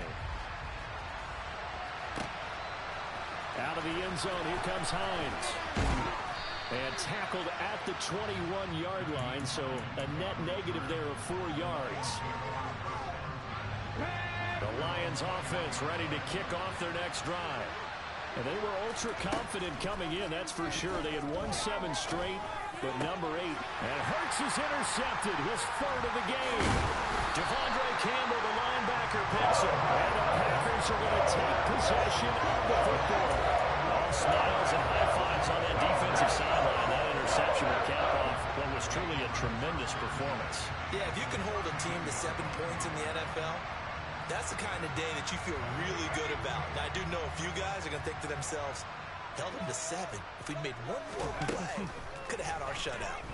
Out of the end zone, here comes Hines. And tackled at the 21-yard line, so a net negative there of 4 yards. The Lions offense ready to kick off their next drive. And they were ultra confident coming in, that's for sure. They had won 7 straight, but number 8. And Hurts is intercepted, his 3rd of the game. Devondre Campbell, the linebacker, picks it. And the Packers are going to take possession of the football. All smiles and high fives on that defensive sideline. That interception will cap off what was truly a tremendous performance. Yeah, if you can hold a team to 7 points in the NFL, that's the kind of day that you feel really good about. Now, I do know a few guys are going to think to themselves, held them to 7. If we'd made one more play, could have had our shutout.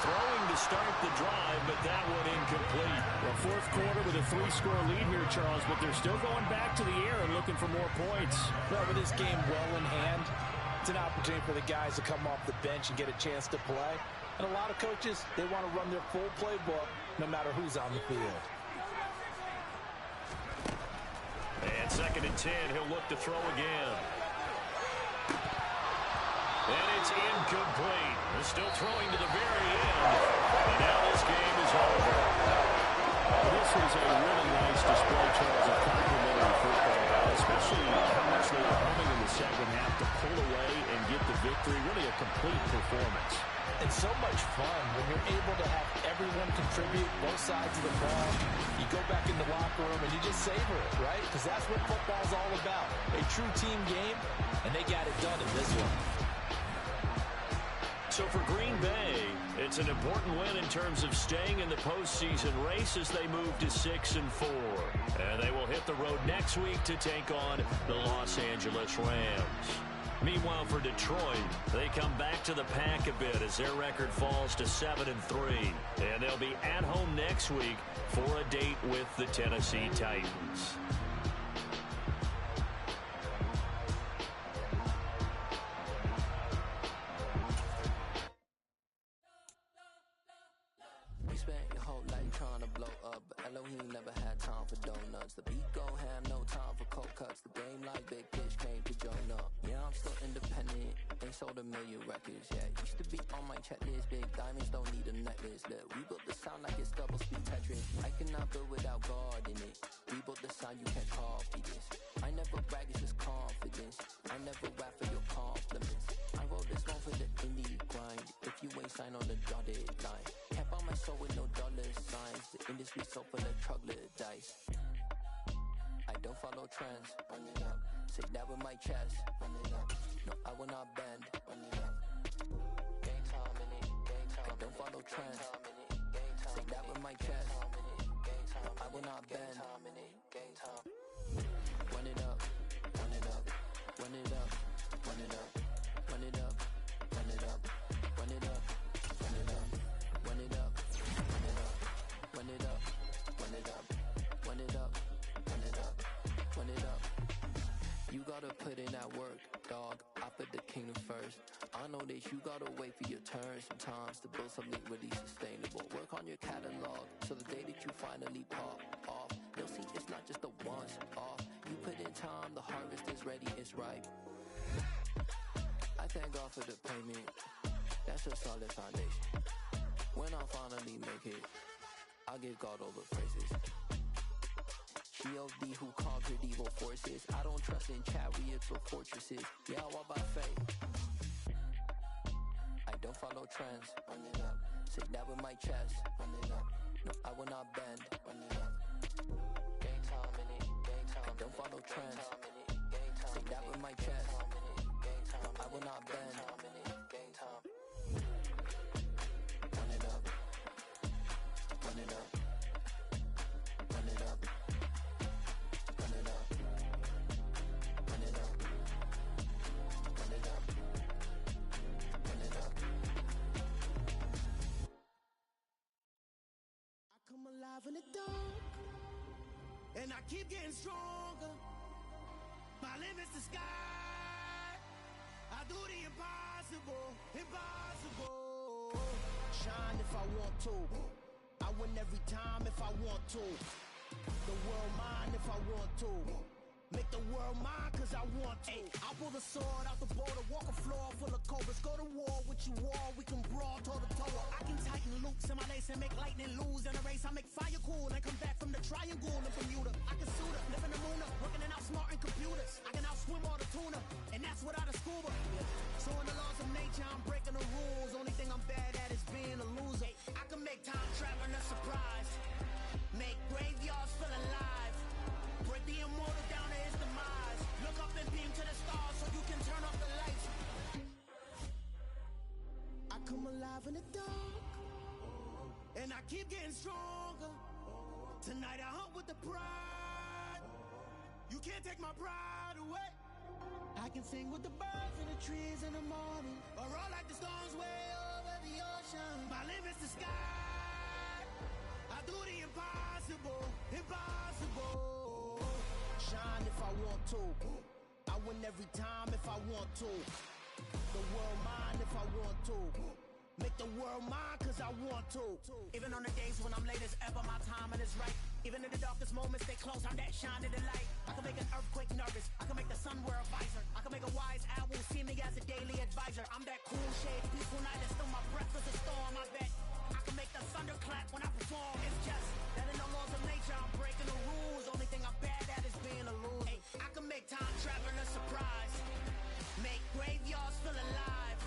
Throwing to start the drive, but that one incomplete. Well, fourth quarter with a 3-score lead here, Charles, but they're still going back to the air and looking for more points. Well, with this game well in hand, it's an opportunity for the guys to come off the bench and get a chance to play. And a lot of coaches, they want to run their full playbook no matter who's on the field. And 2nd and 10, he'll look to throw again. And it's incomplete. They're still throwing to the very end. And now this game is over. This was a really nice display, Charles, of complimentary football, especially how much they were humming in the second half to pull away and get the victory. Really a complete performance. It's so much fun when you're able to have everyone contribute both sides of the ball. You go back in the locker room and you just savor it, right? Because that's what football's all about. A true team game, and they got it done in this one. So for Green Bay, it's an important win in terms of staying in the postseason race as they move to 6-4. And they will hit the road next week to take on the Los Angeles Rams. Meanwhile, for Detroit, they come back to the pack a bit as their record falls to 7-3. And they'll be at home next week for a date with the Tennessee Titans. You spent your whole life trying to blow up, but Elohim never had time for donuts. The beat go ham, no time for cold cuts. The game like big fish came to join up. Yeah, I'm still independent, ain't sold a million records yet. Used to be on my checklist, big diamonds don't need a necklace. Look, we built the sound like it's double speed Tetris. I cannot build without God in it. We built the sound, you can't copy this. I never brag, it's just confidence. I never rap for your compliments. I wrote this one for the indie grind. If you ain't signed on the dotted line, can't buy my soul with no dollar signs. The industry so full of troglodytes. I don't follow trends. Run it up. Say that with my chest. Run it up. No, I will not bend. Run it up. Game time in it. Game time. I don't follow trends. Say that with my chest. No, I will not bend. Game time. Run it up. Run it up. Run it up. Run it up. Run it up. Run it up. Run it up. Run it up. Run it up. Run it up. Run it up. Run it up. Run it up. Run it up. You gotta put in that work, dog. I put the kingdom first. I know that you gotta wait for your turn sometimes to build something really sustainable. Work on your catalog, so the day that you finally pop off, they'll see it's not just a once off. You put in time, the harvest is ready, it's ripe. I thank God for the payment. That's a solid foundation. When I finally make it, I'll give God all the praises. G.O.D. who conquered evil forces. I don't trust in chariots or fortresses. Yeah, I walk by faith. I don't follow trends. Run it up. Say that with my chest. Run it up. No, I will not bend. Run it up. Game time in it. Game time. I don't follow trends. Say that with my chest. No, I will not bend. Game time. Run it up. Run it up. Run it up. Run it up. alive in the dark, and I keep getting stronger. My limit's the sky. I do the impossible, impossible. Shine if I want to. I win every time if I want to. The world mine if I want to. Make the world mine cause I want to. I'll pull the sword out the border, walk a floor full of cobras. Go to war with you all, we can brawl toe to toe. I can tighten loops in my lace and make lightning lose in a race. I make fire cool and come back from the triangle in Bermuda. I can suit up, live in the moon up, working and outsmarting computers. I can outswim all the tuna, and that's without a scuba. So in the laws of nature, I'm breaking the rules. Only thing I'm bad at is being a loser. I can make time traveling a surprise, make graveyards feel alive, break the immortal down to his demise. Look up and beam to the stars so you can turn off the lights. I come alive in the dark, and I keep getting stronger. Tonight I hunt with the pride. You can't take my pride away. I can sing with the birds and the trees in the morning, or roll like the storms way over the ocean. My limit's the sky. I do the impossible, impossible. Shine if I want to. I win every time if I want to. The world mine if I want to. Make the world mine cause I want to. Even on the days when I'm late as ever, my timing is right. Even in the darkest moments, stay close, I'm that shining the light. I can make an earthquake nervous, I can make the sun wear a visor. I can make a wise owl see me as a daily advisor. I'm that cool shade, peaceful night, and still my breath is a storm, I bet. I can make the thunder clap when I perform. It's just that in the laws of nature, I'm breaking the rules. Only thing I'm bad at is being a loser. Hey, I can make time traveling a surprise, make graveyards feel alive,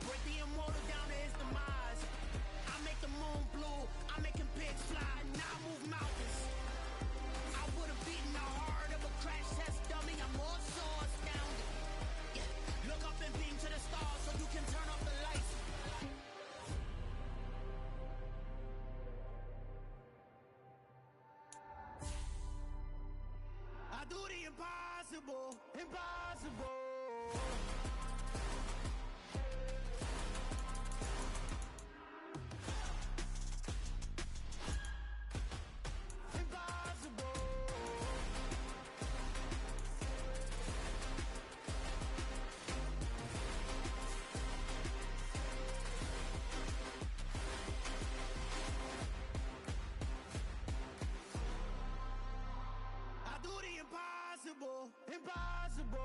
break the immortal down to his demise. I make the moon blue, I'm making pigs fly, now I move mountains. I would've beaten the heart of a crash test dummy, I'm more so astounded. Yeah. Look up and beam to the stars so you can turn off the lights. I do the impossible, impossible. Impossible, impossible.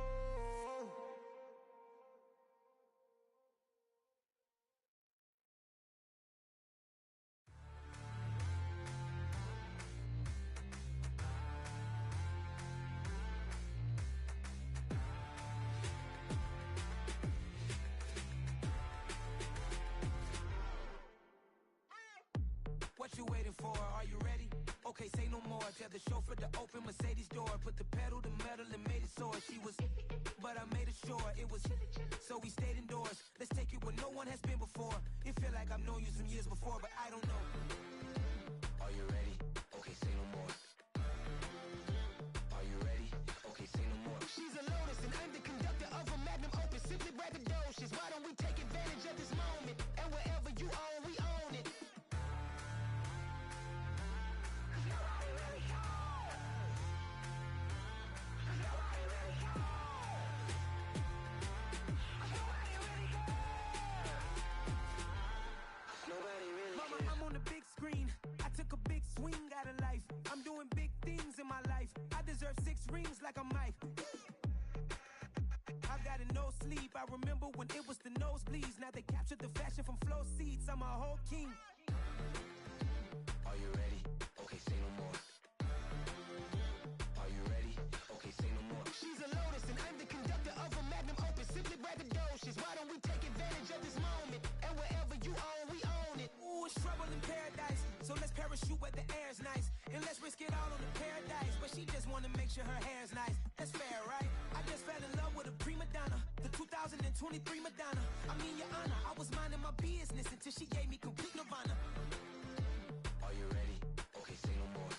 What you waiting for? Are you ready? Okay, say no more. Tell the chauffeur to open Mercedes door. Put the pedal to metal and made it soar. She was, but I made it sure it was. So we stayed indoors. Let's take it where no one has been before. It feel like I've known you some years before, but I don't know. Are you ready? Okay, say no more. Are you ready? Okay, say no more. She's a Lotus and I'm the conductor of a magnum opus. Simply braggadocious. Why don't we take advantage of this moment? And wherever you own, we own it. Mama, I'm on the big screen. I took a big swing out of life. I'm doing big things in my life. I deserve 6 rings like I'm Mike. I've got a no sleep. I remember when it was the nosebleeds. Now they captured the fashion from flow seats. I'm a whole king. Are you ready? Okay, say no more. Are you ready? Okay, say no more. She's a Lotus and I'm the conductor of a magnum opus. Simply braggadocious. Why don't we take advantage of this moment? And wherever you own, we own it. Ooh, it's trouble in paradise. So let's parachute where the air's nice. And let's risk it all on the paradise. But she just wanna make sure her hair's nice. That's fair, right? I just fell in love with a prima donna. The 2023 Madonna. I mean, your honor, I was minding my business until she gave me complete nirvana. Are you ready? Okay, say no more.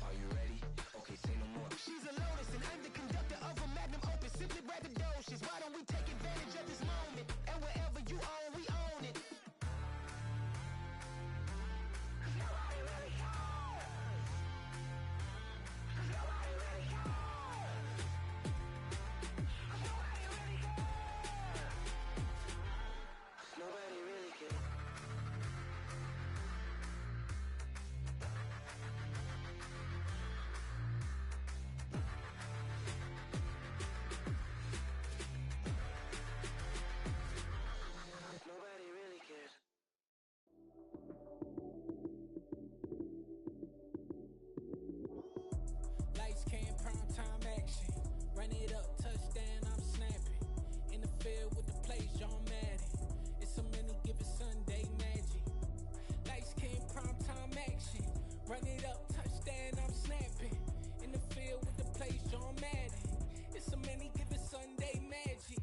Are you ready? Okay, say no more. She's a Lotus and I'm the conductor of a magnum opus. Simply braggadocious. Why don't we take advantage of this moment? And wherever you own, we own it. Run it up, touchdown, I'm snapping. In the field with the plays, John Madden. It's a many given Sunday magic. Light skin, primetime action. Run it up, touchdown, I'm snapping. In the field with the plays, John Madden. It's a many given Sunday magic.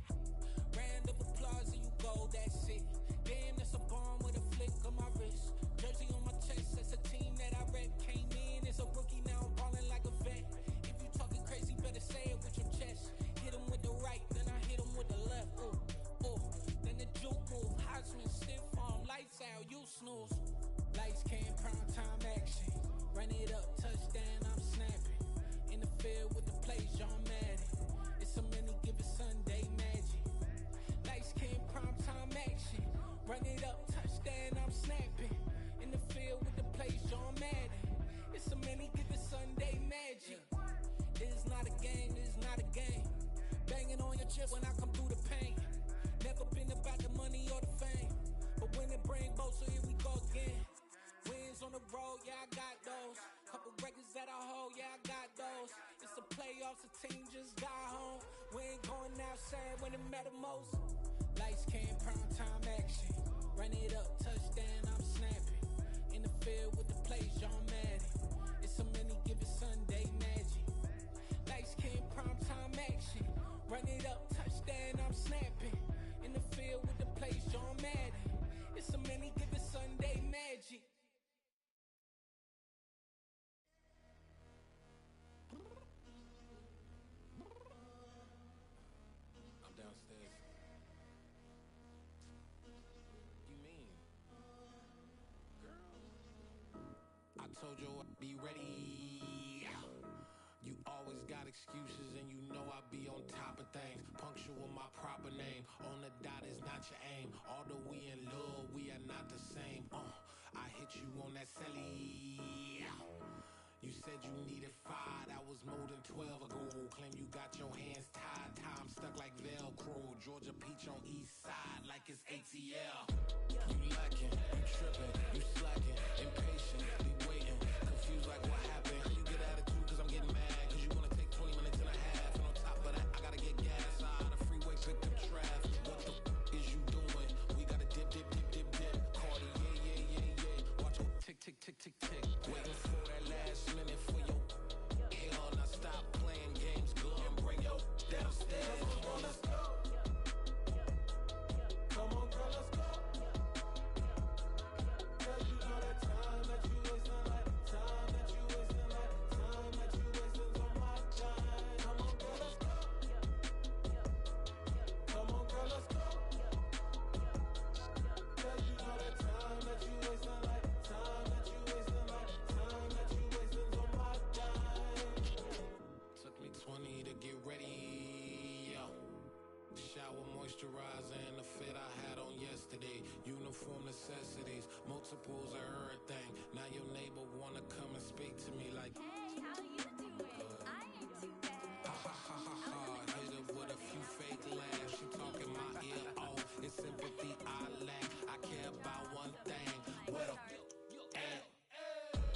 Round of applause and you go, that's it. Damn, that's a bomb with a flick on my wrist. Jersey on my chest, that's a team that I rep. Came in as a rookie, now I'm ballin' like a vet. If you talking crazy, better say it with your chest. Hit him with the right, then I hit him with the left. Then the juke move, Heisman, stiff arm, lights out, you snooze. Lights came, prime time action. Run it up, touchdown, I'm snapping. In the field with the plays, John Madden. It's a many given Sunday magic. Lights came, prime time action. Run it up, touchdown, I'm snapping. In the field with the plays, John Madden. It's a many given Sunday magic. It is not a game, it is not a game. Banging on your chest when I come through the pain. Never been about the money or the fame. But when it bring both, so here we go again. Wins on the road, yeah, I got those. Couple records that I hold, yeah, I got those. It's the playoffs, the team just got home. We ain't going outside when it matter most. Lights came, prime time action. Run it up, touchdown, I'm snapping. In the field with the plays, John Madden. It's a many given Sunday magic. Lights came, prime time action. Run it up, touchdown, I'm snapping. In the field with the plays, John Madden. It's a many given Sunday magic. I'm downstairs. You mean? Girl. I told you I'd be ready. You always got excuses and you know I be on top of things. Punctual my proper name. On the dot is not your aim. Although we in love, we are not the same. I hit you on that celly. You said you needed 5, that was more than 12 ago. Claim you got your hands tied, time stuck like Velcro. Georgia Peach on east side like it's ATL. You lacking, you tripping, you slacking, impatient, be waiting, confused like what happened. You get attitude cause I'm getting mad, cause you wanna take 20 minutes and a half. And on top of that, I gotta get gas out of the freeway, pick up traffic. What the is you doing? We gotta dip, dip, dip, dip, dip. Cardi, yeah. Watch it tick, tick, tick, tick, tick. Waiting for that last minute for your hell. Now stop playing games, go and bring your downstairs. Come on, let's go. Come on, girl, let's go. Cause you know that time that you wasting, like time that you wasting, like time that you wasting's on my time. Come on, girl, let's go. Come on, girl, let's go. Cause you know that time that you wasting, like time that you wasting, like time that you wasting's on my time. Took me 20 to get ready, yo. Shower, moisturizer, and the fit I had on yesterday. Uniform necessities, multiples of everything. Now your neighbor wanna come and speak to me like, Hey, how you doing? I ain't too bad. ha ha ha ha ha. Hit her with a few fake laughs. She talking my ear off. It's sympathy I lack. I care about one thing. What a at.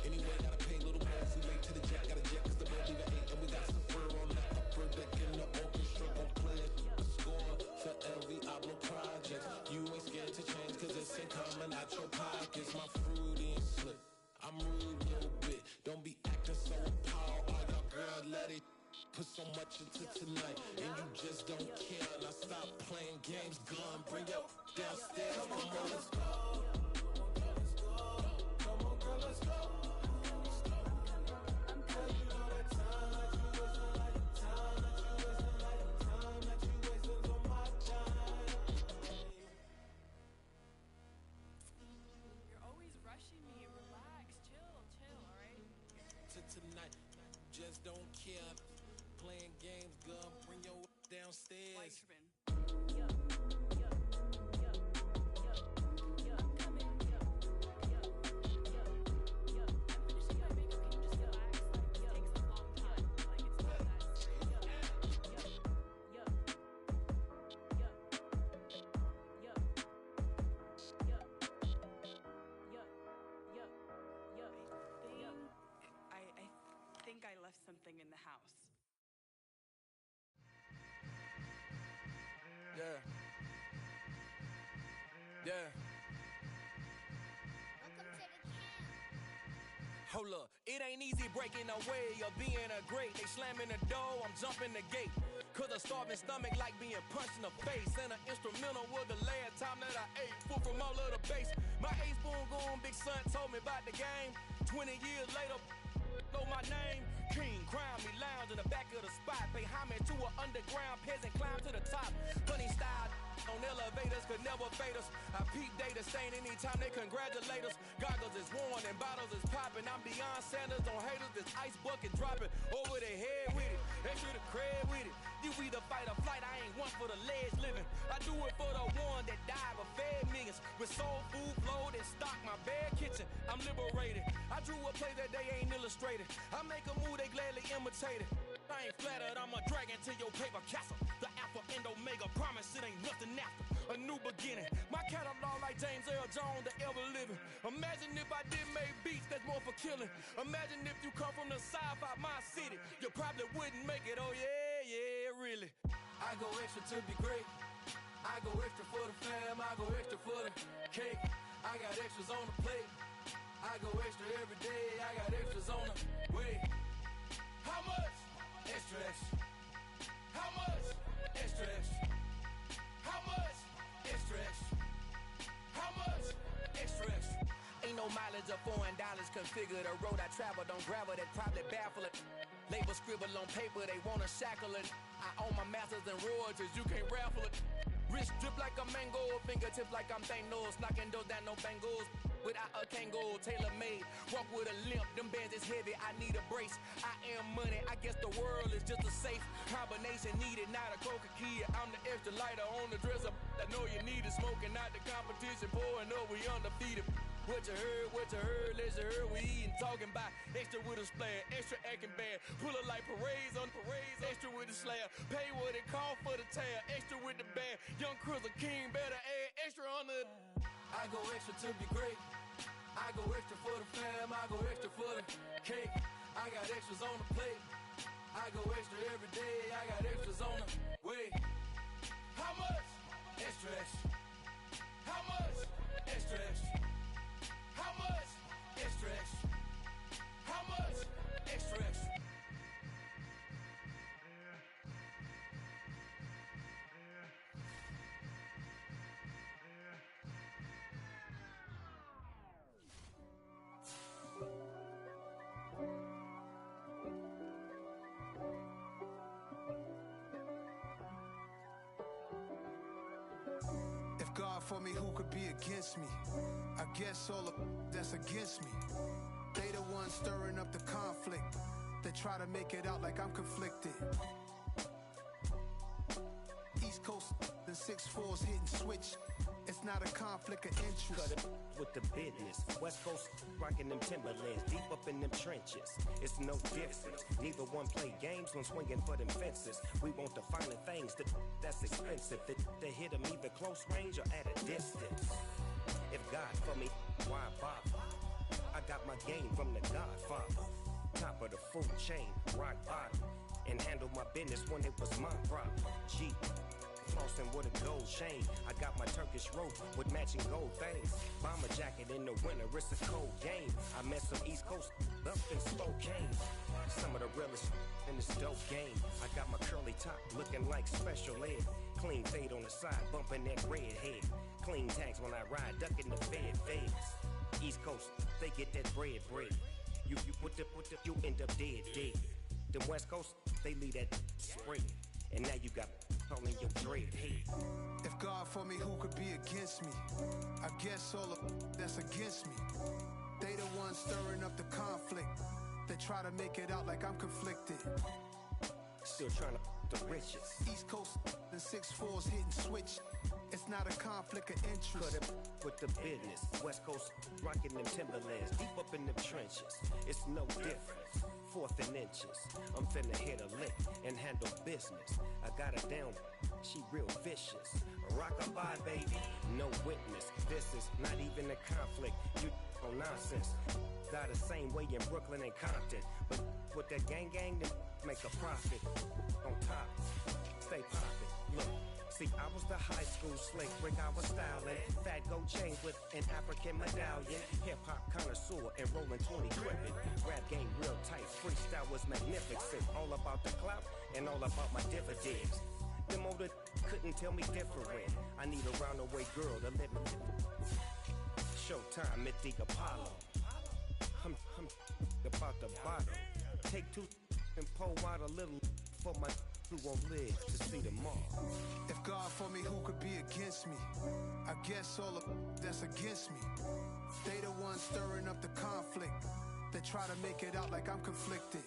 Anyway, gotta pay a little more if we late to the jet. Got a jet cause the boat leave at 8. And we got some fur on the upper deck in the orchestra. Gon' play a score for every Ablo project. You ain't scared to change cause this ain't coming out your pockets. My fruity and slip. I'm rude a little bit. Don't be acting so appalled. All y'all girl, let it put so much into tonight. And you just don't care. Now stop playing games, gun. Bring your downstairs. Come on, girl, let's go. Come on, girl, let's go. Cause you know that time that you wasting, like time that you wasting, like time that you wasting's on my time. You're always rushing me. Relax, chill, alright? To tonight, just don't care. Playing games, gun. Bring your downstairs. Why you tripping? I think I left something in the house. Yeah. Hold up, it ain't easy breaking away or being a great. They slamming the door, I'm jumping the gate. Cause a starving stomach like being punched in the face. And an instrumental was the last time that I ate food from all of the base. My ace boom goon big son told me about the game. 20 years later, know my name. King, crown me, lounge in the back of the spot. Pay homage to an underground peasant, climb to the top. Funny style on elevators could never fade us. I peep data stain anytime they congratulate us. Goggles is worn and bottles is popping. I'm Deion Sanders on haters, this ice bucket dropping over their head with it. Extra the cred with it. You either fight or flight, I ain't one for the ledge living. I do it for the one that died but fed millions. With soul food flowed and stock my bare kitchen. I'm liberated. I drew a play that they ain't illustrated. I make a move they gladly imitate it. I ain't flattered, I'm a dragon to your paper castle. The Alpha and Omega, promise it ain't nothing after. A new beginning. My catalog like James Earl Jones, the ever living. Imagine if I did make beats that's more for killing. Imagine if you come from the south out my city. You probably wouldn't make it, oh yeah, yeah, really. I go extra to be great. I go extra for the fam, I go extra for the cake. I got extras on the plate. I go extra every day, I got extras on the way. How much? Extra, extra. How much? Extra, extra. How much? Extra, extra. How much? Extra, extra. Ain't no mileage of $4 configure the road I travel. Don't gravel that probably baffle it. Label scribble on paper, they wanna shackle it. I own my masters and royalties, you can't raffle it. Wrist drip like a mango, fingertips like I'm Thanos. Knocking those down, no bangles. Without a Kango, tailor-made. Walk with a limp, them bands is heavy, I need a brace. I am money, I guess the world is just a safe combination needed, not a coca-key. I'm the extra lighter on the dresser. I know you need it, smoking out the competition, pouring up, we undefeated. What you heard, let's heard, we eating, talking about extra with a splash, extra acting bad. Pull it like parades on parades, extra with the slab. Pay what it cost for the tab, extra with the band. Young Chris, a king, better add extra on the... I go extra to be great. I go extra for the fam, I go extra for the cake. I got extras on the plate. I go extra every day, I got extras on the way. How much? Extra, extra. How much? Extra, extra. How much? Extra, extra. How much? Extra, extra. If God for me, who could be against me? I guess all of that's against me. They the ones stirring up the conflict. They try to make it out like I'm conflicted. East Coast, the 6'4's hitting switch. It's not a conflict of interest. Cut it with the business. West Coast rocking them Timberlands, deep up in them trenches. It's no difference. Neither one play games when swinging for them fences. We want the finer things that's expensive. They hit them either close range or at a distance. If God for me, why bother? I got my game from the Godfather. Top of the food chain, rock bottom. And handle my business when it was my problem. G. Flossing with a gold chain. I got my Turkish rope with matching gold things. Bomber jacket in the winter, it's a cold game. I met some East Coast up in Spokane. Some of the realest in this dope game. I got my curly top looking like special ed. Clean fade on the side, bumping that red head. Clean tags when I ride, ducking the feds. East Coast, they get that bread. You put the, you end up dead. The West Coast, they leave that spread. And now you got calling your dread head. If God for me, who could be against me? I guess all of that's against me. They the ones stirring up the conflict. They try to make it out like I'm conflicted. Still trying to the riches. East Coast, the 6'4's hitting switch. It's not a conflict of interest. Cut it with the business. West Coast rocking them Timberlands, deep up in them trenches. It's no difference. 4th and inches. I'm finna hit a lick and handle business. I got her down, she real vicious. Rockabye, baby, no witness. This is not even a conflict. You on nonsense. Got the same way in Brooklyn and Compton. But with that gang, then make a profit. On top, stay poppin'. Look, See, I was the high school slick Rick, I was styling. Fat gold chain with an African medallion. Hip-hop connoisseur and rolling 20 crippin'. Rap game real tight, freestyle was magnificent. All about the clout and all about my dividends. Them older couldn't tell me different. I need a roundaway girl to let me. Showtime at the Apollo. I'm about the bottle. Take two and pour out a little for my who won't live to see tomorrow. If God for me, who could be against me? I guess all of that's against me. They the ones stirring up the conflict. They try to make it out like I'm conflicted.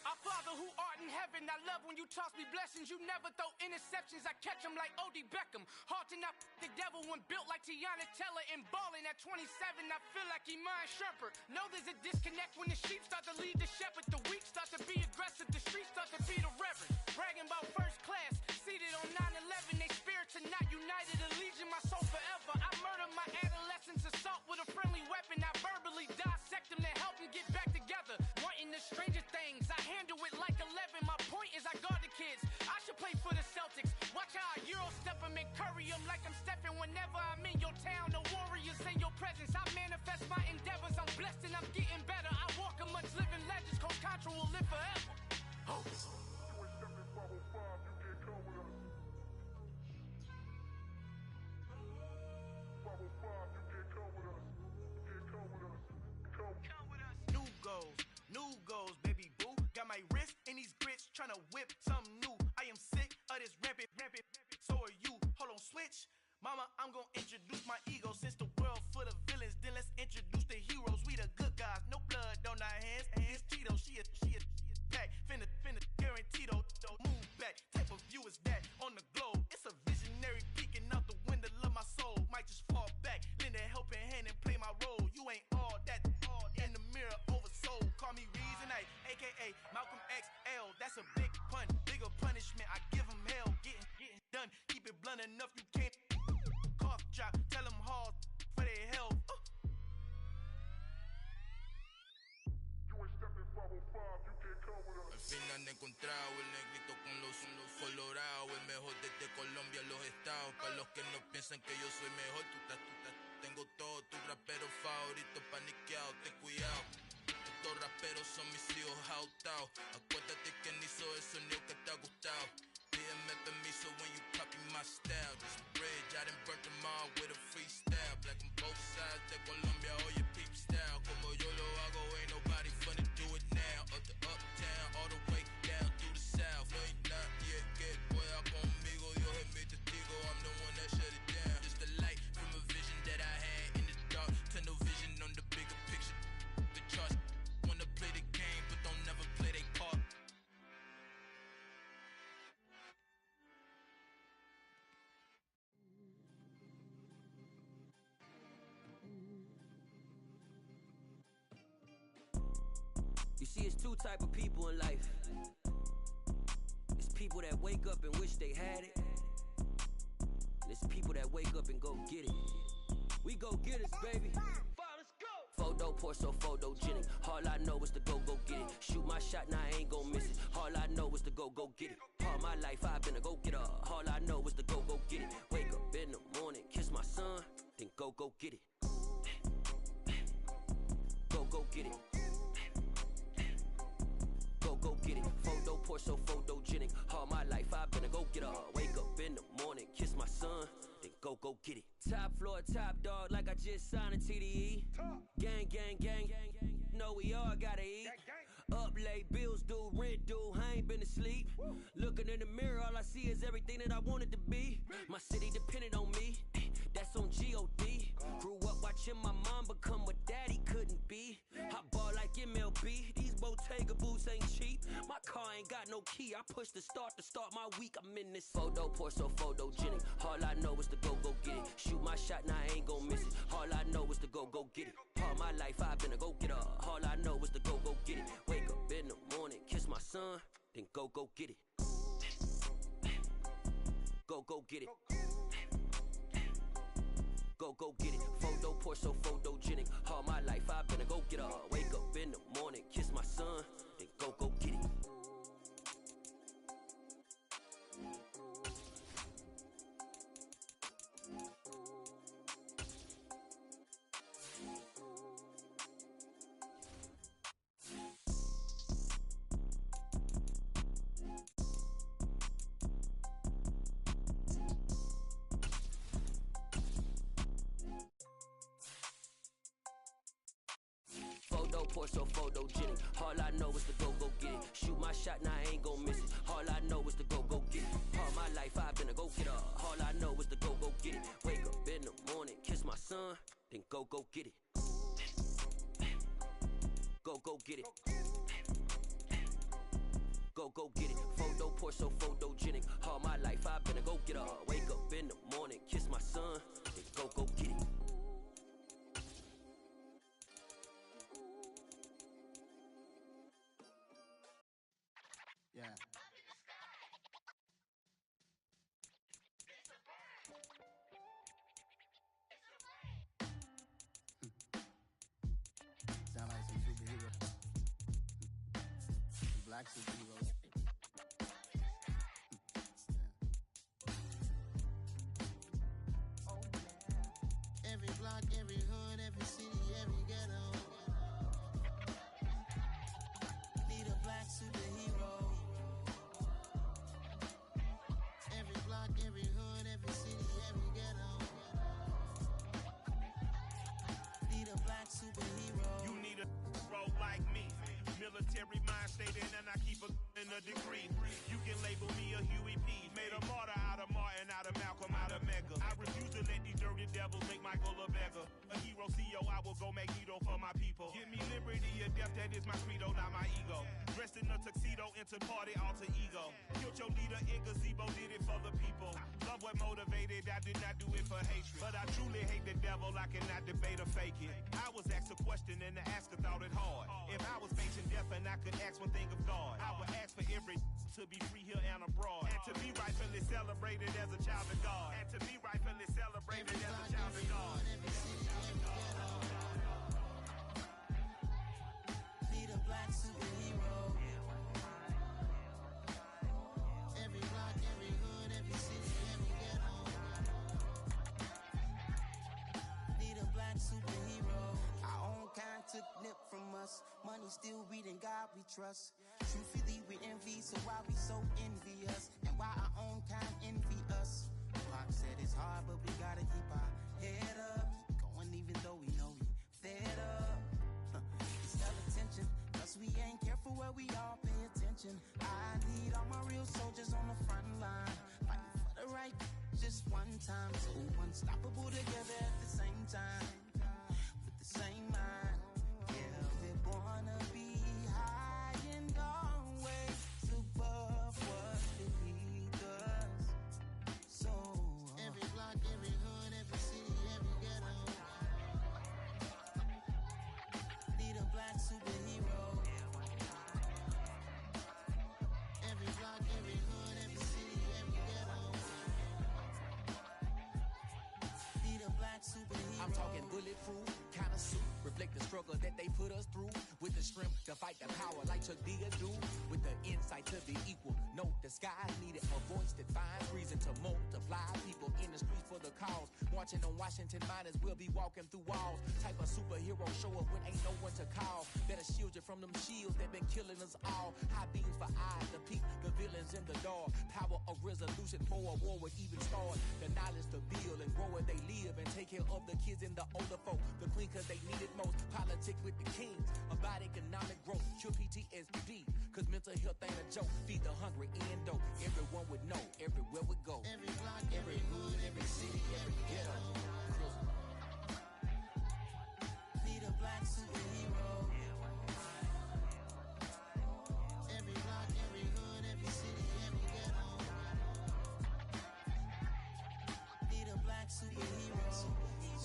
Our Father who art in heaven, I love when you toss me blessings. You never throw interceptions, I catch them like O.D. Beckham. Hard to not the devil when built like Tiana Teller and balling at 27. I feel like Iman Shumpert. Know there's a disconnect when the sheep start to lead the shepherd. The weak start to be aggressive, the streets start to be the reverend. Bragging about first class, seated on 9/11. They spirits are not united, allegiance my soul forever. I murder my adolescence, assault with a friendly weapon. I verbally dissect them to help them get back together. Wanting the stranger things, I handle it like 11. My point is I guard the kids. I should play for the Celtics. Watch how I Euro step them and curry them like I'm stepping. Whenever I'm in your town, the warriors in your presence. I manifest my endeavors. I'm blessed and I'm getting better. I walk amongst living legends. Coach Contra will live forever. Oh. New goals, baby boo. Got my wrist in these grits, tryna whip something new. I am sick of this rampant. So are you. Hold on, switch. Mama, I'm gonna introduce my ego. Since the world full of villains, then let's introduce the heroes. We the good guys, no blood on our hands. It's Tito, she a pack. Finna, guaranteed, move back. Type of view is that on the globe. It's a visionary peeking out the window of my soul. Might just fall back, lend a helping hand and play my role. You ain't all that in the mirror oversold. Call me Reason A, aka Malcolm XL. That's a big pun, bigger punishment. I give him hell, getting done. Keep it blunt enough, you can't cough drop. Tell them hard for their health. Al fin han encontrado el negrito con los colorados, el mejor desde Colombia, los estados. Para los que no piensan que yo soy mejor, tengo todo, tu rapero favorito paniqueado, ten cuidado. Estos raperos son mis hijos jautados. Acuérdate que ni hizo el sonido que te ha gustado. Pídeme permiso when you copy my style. This bridge, I done burnt them all with a freestyle. Black on both sides de Colombia, oye peep style. Como yo lo hago, ain't nobody funny do it now. Up to uptown, all the way down through the south. No hay nadie que pueda conmigo, Dios es mi testigo. I'm the one that shut it down. Just the light from a vision that I had in the dark. Tunnel vision on the bigger picture. The charts wanna play the game, but don't never play their part. You see, it's two type of people in life. It's people that wake up and wish they had it. And it's people that wake up and go get it. We go get it, baby. Photo pour so photogenic. All I know is to go get it. Shoot my shot, now I ain't gon' miss it. All I know is to go get it. All my life I've been a go-getter. All I know is to go get it. Wake up in the morning, kiss my son, then go get it. Go get it. Go get it. Photo pour so photogenic. All my life I've been a go-getter. Wake up in the morning, kiss my son, then go get it. Top floor, top dog, like I just signed a TDE. Gang. Know we all gotta eat. Up late, bills due, rent due, I ain't been asleep. Looking in the mirror, all I see is everything that I wanted to be. My city depended on me, that's on G.O.D. Grew up watching my mom become what daddy couldn't be. I ball like MLB, these Bottega boots ain't cheap. My car ain't got no key, I push the start to start my week. I'm in this photo pour so photogenic. All I know is to go get it. Shoot my shot, now I ain't gon' miss it. All I know is to go get it. All my life I've been a go-getter. All I know is to go get it. Wake up in the morning, kiss my son, then go get it. Go get it. go get it. Photo Porsche, so photogenic. All my life I've been a go getter. Wake up in the morning, kiss my son, then go get it. Photo Porsche, so photogenic. All I know is to go get it. Shoot my shot, now I ain't gon' miss it. All I know is to go get it. All my life I've been a go getter. All I know is to go get it. Wake up in the morning, kiss my son, then go get it. Go get it. Go get it. Photo Porsche, so photogenic. All my life I've been a go getter. Wake up in the morning, kiss my son, then go get it. Yeah. Sound like some superheroes. Black superheroes. Every block, every hood, every city, every ghetto. Need a black superhero. Every block, every hood, every city, every ghetto. Need a black superhero. You need a role like me. Military mind stated, and I keep in a degree. You can label me a Huey P. Made a martyr out of Martin, out of Malcolm, out of Mega. I refuse to let these dirty devils make Michael a beggar. A hero CEO, I will go Magneto for my people. Give me liberty or death, that is my credo, not my ego. Dressed in a tuxedo, into party, alter ego. Killed your leader in gazebo, did it for the people. Love what motivated, I did not do it for hatred. But I truly hate the devil, I cannot debate or fake it. I was asked a question and the asker thought it hard. If I was facing death and I could ask one thing of God, I would ask for every to be free here and abroad. And to be rightfully celebrated as a child of God. And to be rightfully celebrated as a child of God. Need a black superhero. Every block, every hood, every city, every ghetto. Need a black superhero. Our own kind took nip from us. Money still reading, God we trust. Truthfully we envy, so why we so envious? And why our own kind envy us? Pac said it's hard, but we gotta keep our head up. Going even though we know we fed up. It's tell attention, cause we ain't careful where we all pay attention. I need all my real soldiers on the front line, fighting for the right just one time. So unstoppable together at the same time, with the same mind. Yeah, we're born to be high and always above what beneath us. So every block, every hood, every city, every ghetto. Need a black superhero. Every block, every hood, every city, every ghetto. Need a black superhero. I'm talking bulletproof, kind of suit, reflect the struggle that they put us through. With the strength to fight the power like Chuck D do. With the insight to be equal, no disguise needed. A voice that finds reason to multiply. People in the streets for the cause. Marching on Washington miners, we'll be walking through walls. Type of superhero show up when ain't no one to call. Better shield you from them shields that been killing us all. High beams for eyes, the peak, the villains in the dark. Power of resolution for a war would even start. The knowledge to build and grow where they live and take care of the kids and the older folk. The clean cause they need it most. Politic with the kings. About economic growth. Cure PTSD. Cause mental health ain't a joke. Feed the hungry and dope. Everyone would know. Everywhere we go. Every block, every hood, every city, every ghetto. Need a black superhero. Every block, every hood, every city, every ghetto. Need a black superhero. It's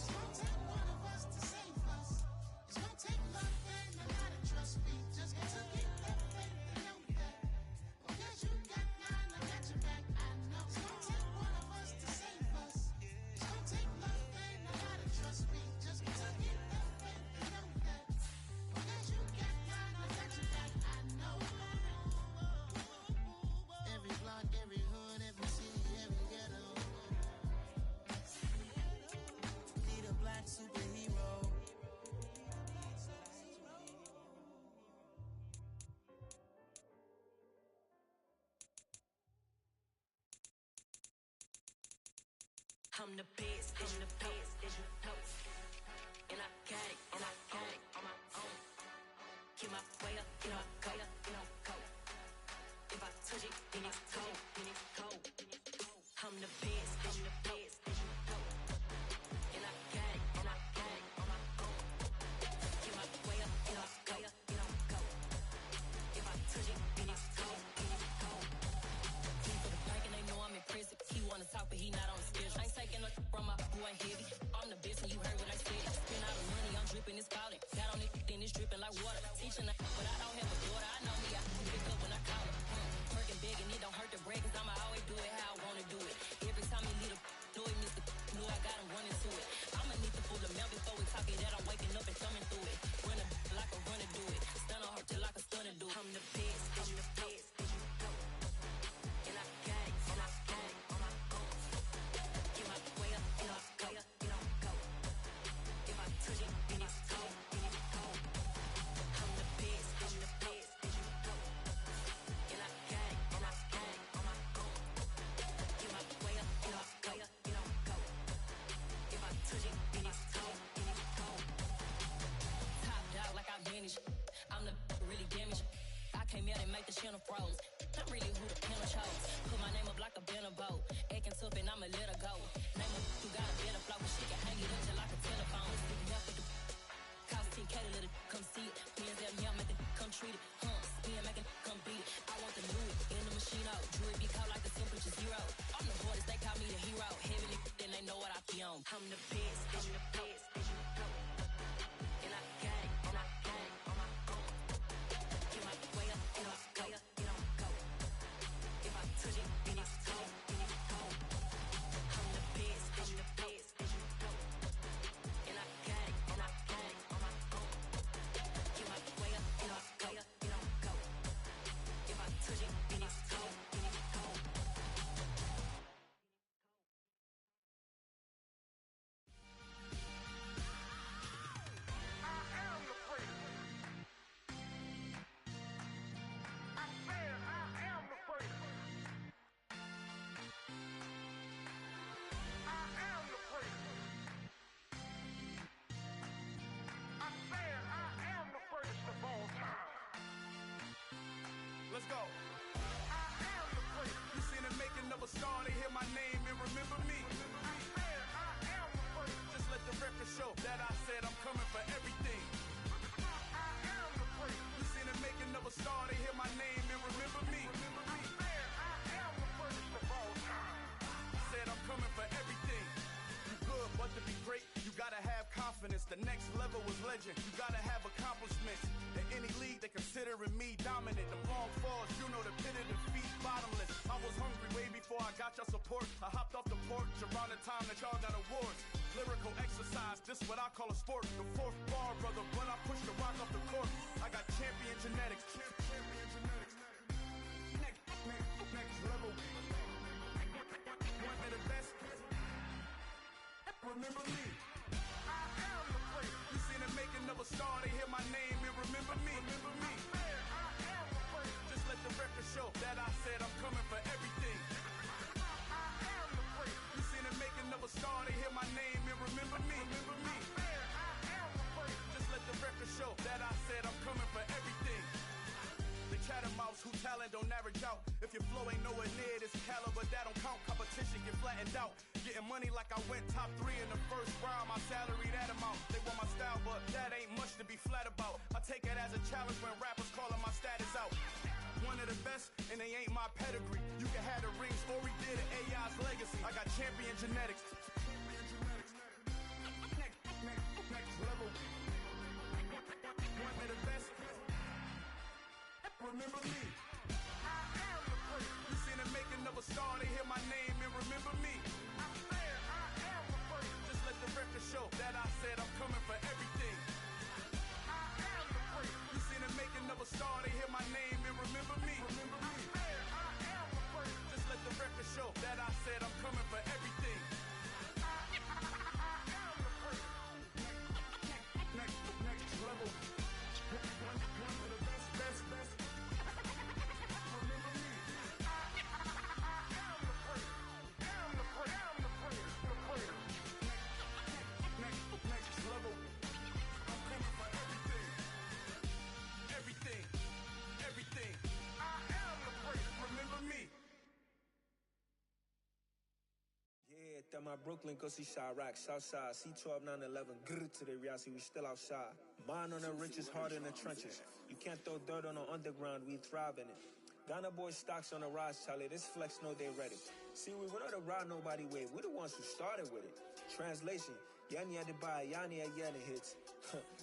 gonna take one of us to save us. It's gonna take love and a lot of trust. We just got to get that faith and know that. Because you got mine, I got your back. I I'm the best, I'm the best, and I got it, and I got it on my own. Get my way up, get my go, go. If I touch it, then it's cold, then it's cold. I'm the best, I'm the best, and I got it, and I got it on my own. Get my way up, get my go, go. If I touch it, then it's cold, then it's cold. He for the bank and they know I'm in prison. He wanna talk, but he not on the schedule. I ain't taking no from my boy heavy. I'm the best and you heard what I said. Spend all the money, I'm dripping, it's spouting. Got on it, then it's dripping like water. Teaching that, but I don't have a daughter. I know me, I can pick up when I call her. Working big and it don't hurt to break, cause I'ma always do it how I wanna do it. Every time he leave the know it, Mr. Know I got him running to it. I'ma need to pull the mouth before we talk it that I'm waking up and thumbing through it. Run a like a runner do it. Stun on her till like a stunner do it. I'm the best, I'm the best. And I got it, and I got it on my own. Get my way up, get my go, go. If I touch it, then it's cold, then it's cold. I'm the best, I'm the best. And I got it, and I got it on my own. Get my way up, get my go, go. If I touch it, then it's cold, then it's cold. Top dog like I vanished. I'm the really damaged. I came out and make the channel froze. Not really who the panel chose. Put my name up like a banner boat. Acting tough and I'ma let her go. Name her who got a better flow. She can hang it up just like a telephone. Sticking up with the cost 10K to let it come see it. Hands out here, make it come treat it. Spin, make it come beat it. I want the new in the machine out. Jewelry be caught like the temperature zero. I'm the hardest, they call me the hero. Heavy then they know what I be on. I'm the best, I'm the best. And I got it, and I got it on my own. Get my way up, get my go, go. If I touch it, then it's cold, then it's cold. I'm the best, I'm the best. And I got it, and I got it on my own. Get my way up, get my go, go. If I touch it, then it's cold, then it's cold. Let's go. I am the great. You seen the making of a star, they hear my name and remember me. I am the great. Just let the record show that I said I'm coming for everything. I am the great. You seen the making of a star, they hear my name and remember me. I am the greatest of all time. Said I'm coming for everything. You good, but to be great, you gotta have confidence. The next level was legend. You gotta have accomplishments. In any league, they considering me dominant. The long falls, you know the pit of defeat, bottomless. I was hungry way before I got your support. I hopped off the porch around the time that y'all got awards. Lyrical exercise, this what I call a sport. The fourth bar, brother, when I push the rock off the court. I got champion genetics. Champion genetics. Next level. One of the best. Remember me. I am the great. You seen the making of a star, they hear my name and remember me. Remember me. I am the great. Just let the record show that I said I'm coming for everything. I am the great. You seen the making of a star, they hear my name and remember me. Remember me. I am the great. Just let the record show that I said I'm coming for everything. The chattermouths who talent don't average out. If your flow ain't nowhere near this caliber, that don't count. Competition get flattened out. Getting money like I went top 3 in the first round. My salary that amount. They want my style, but that ain't much to be flat about. I take it as a challenge when rappers calling my status out. One of the best, and they ain't my pedigree. You can have the rings, or we did an AI's legacy. I got champion genetics. Next level. One of the best. Remember me. I am the great. You seen the making of a star, they hear my name and remember me. I am the great. Just let the record show that I said I'm coming for everything. I am the great. You seen the making of a star, they hear my name and remember me. Remember me. I am the great. Just let the record show that I said I'm coming for everything. I am the great. Next level. One of the best. Remember me. I am the great. my Brooklyn, go see Chirac, Southside, C12, 911, grr to the reality, we still outside. Mine on the riches, heart in the trenches. You can't throw dirt on the underground, we thrive in it. Ghana boys stocks on the rise, Charlie, this flex know they ready. See, we not to ride nobody way, we the ones who started with it. Translation, Yani had to buy, Yani had Yanni hits.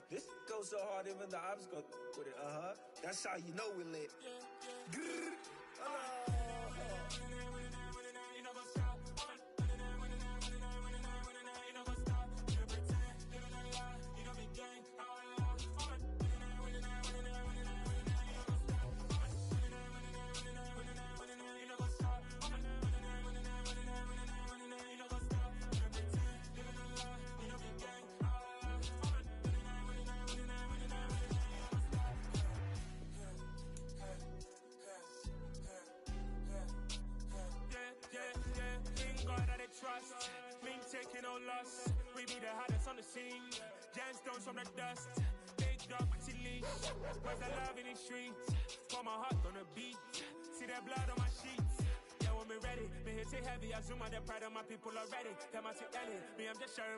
This goes so hard, even the ops go with it, That's how you know we lit. Grr. Trust, me taking no loss. We be the hottest on the scene. Gemstones from the dust. Big dog, Maxi leash. Where's the love in the streets? Pour my heart on the beat. See that blood on my sheets. Yeah, when me ready, me hit it heavy. I zoom out the pride of my people already. Them I see Ellie. Me, I'm just sharing.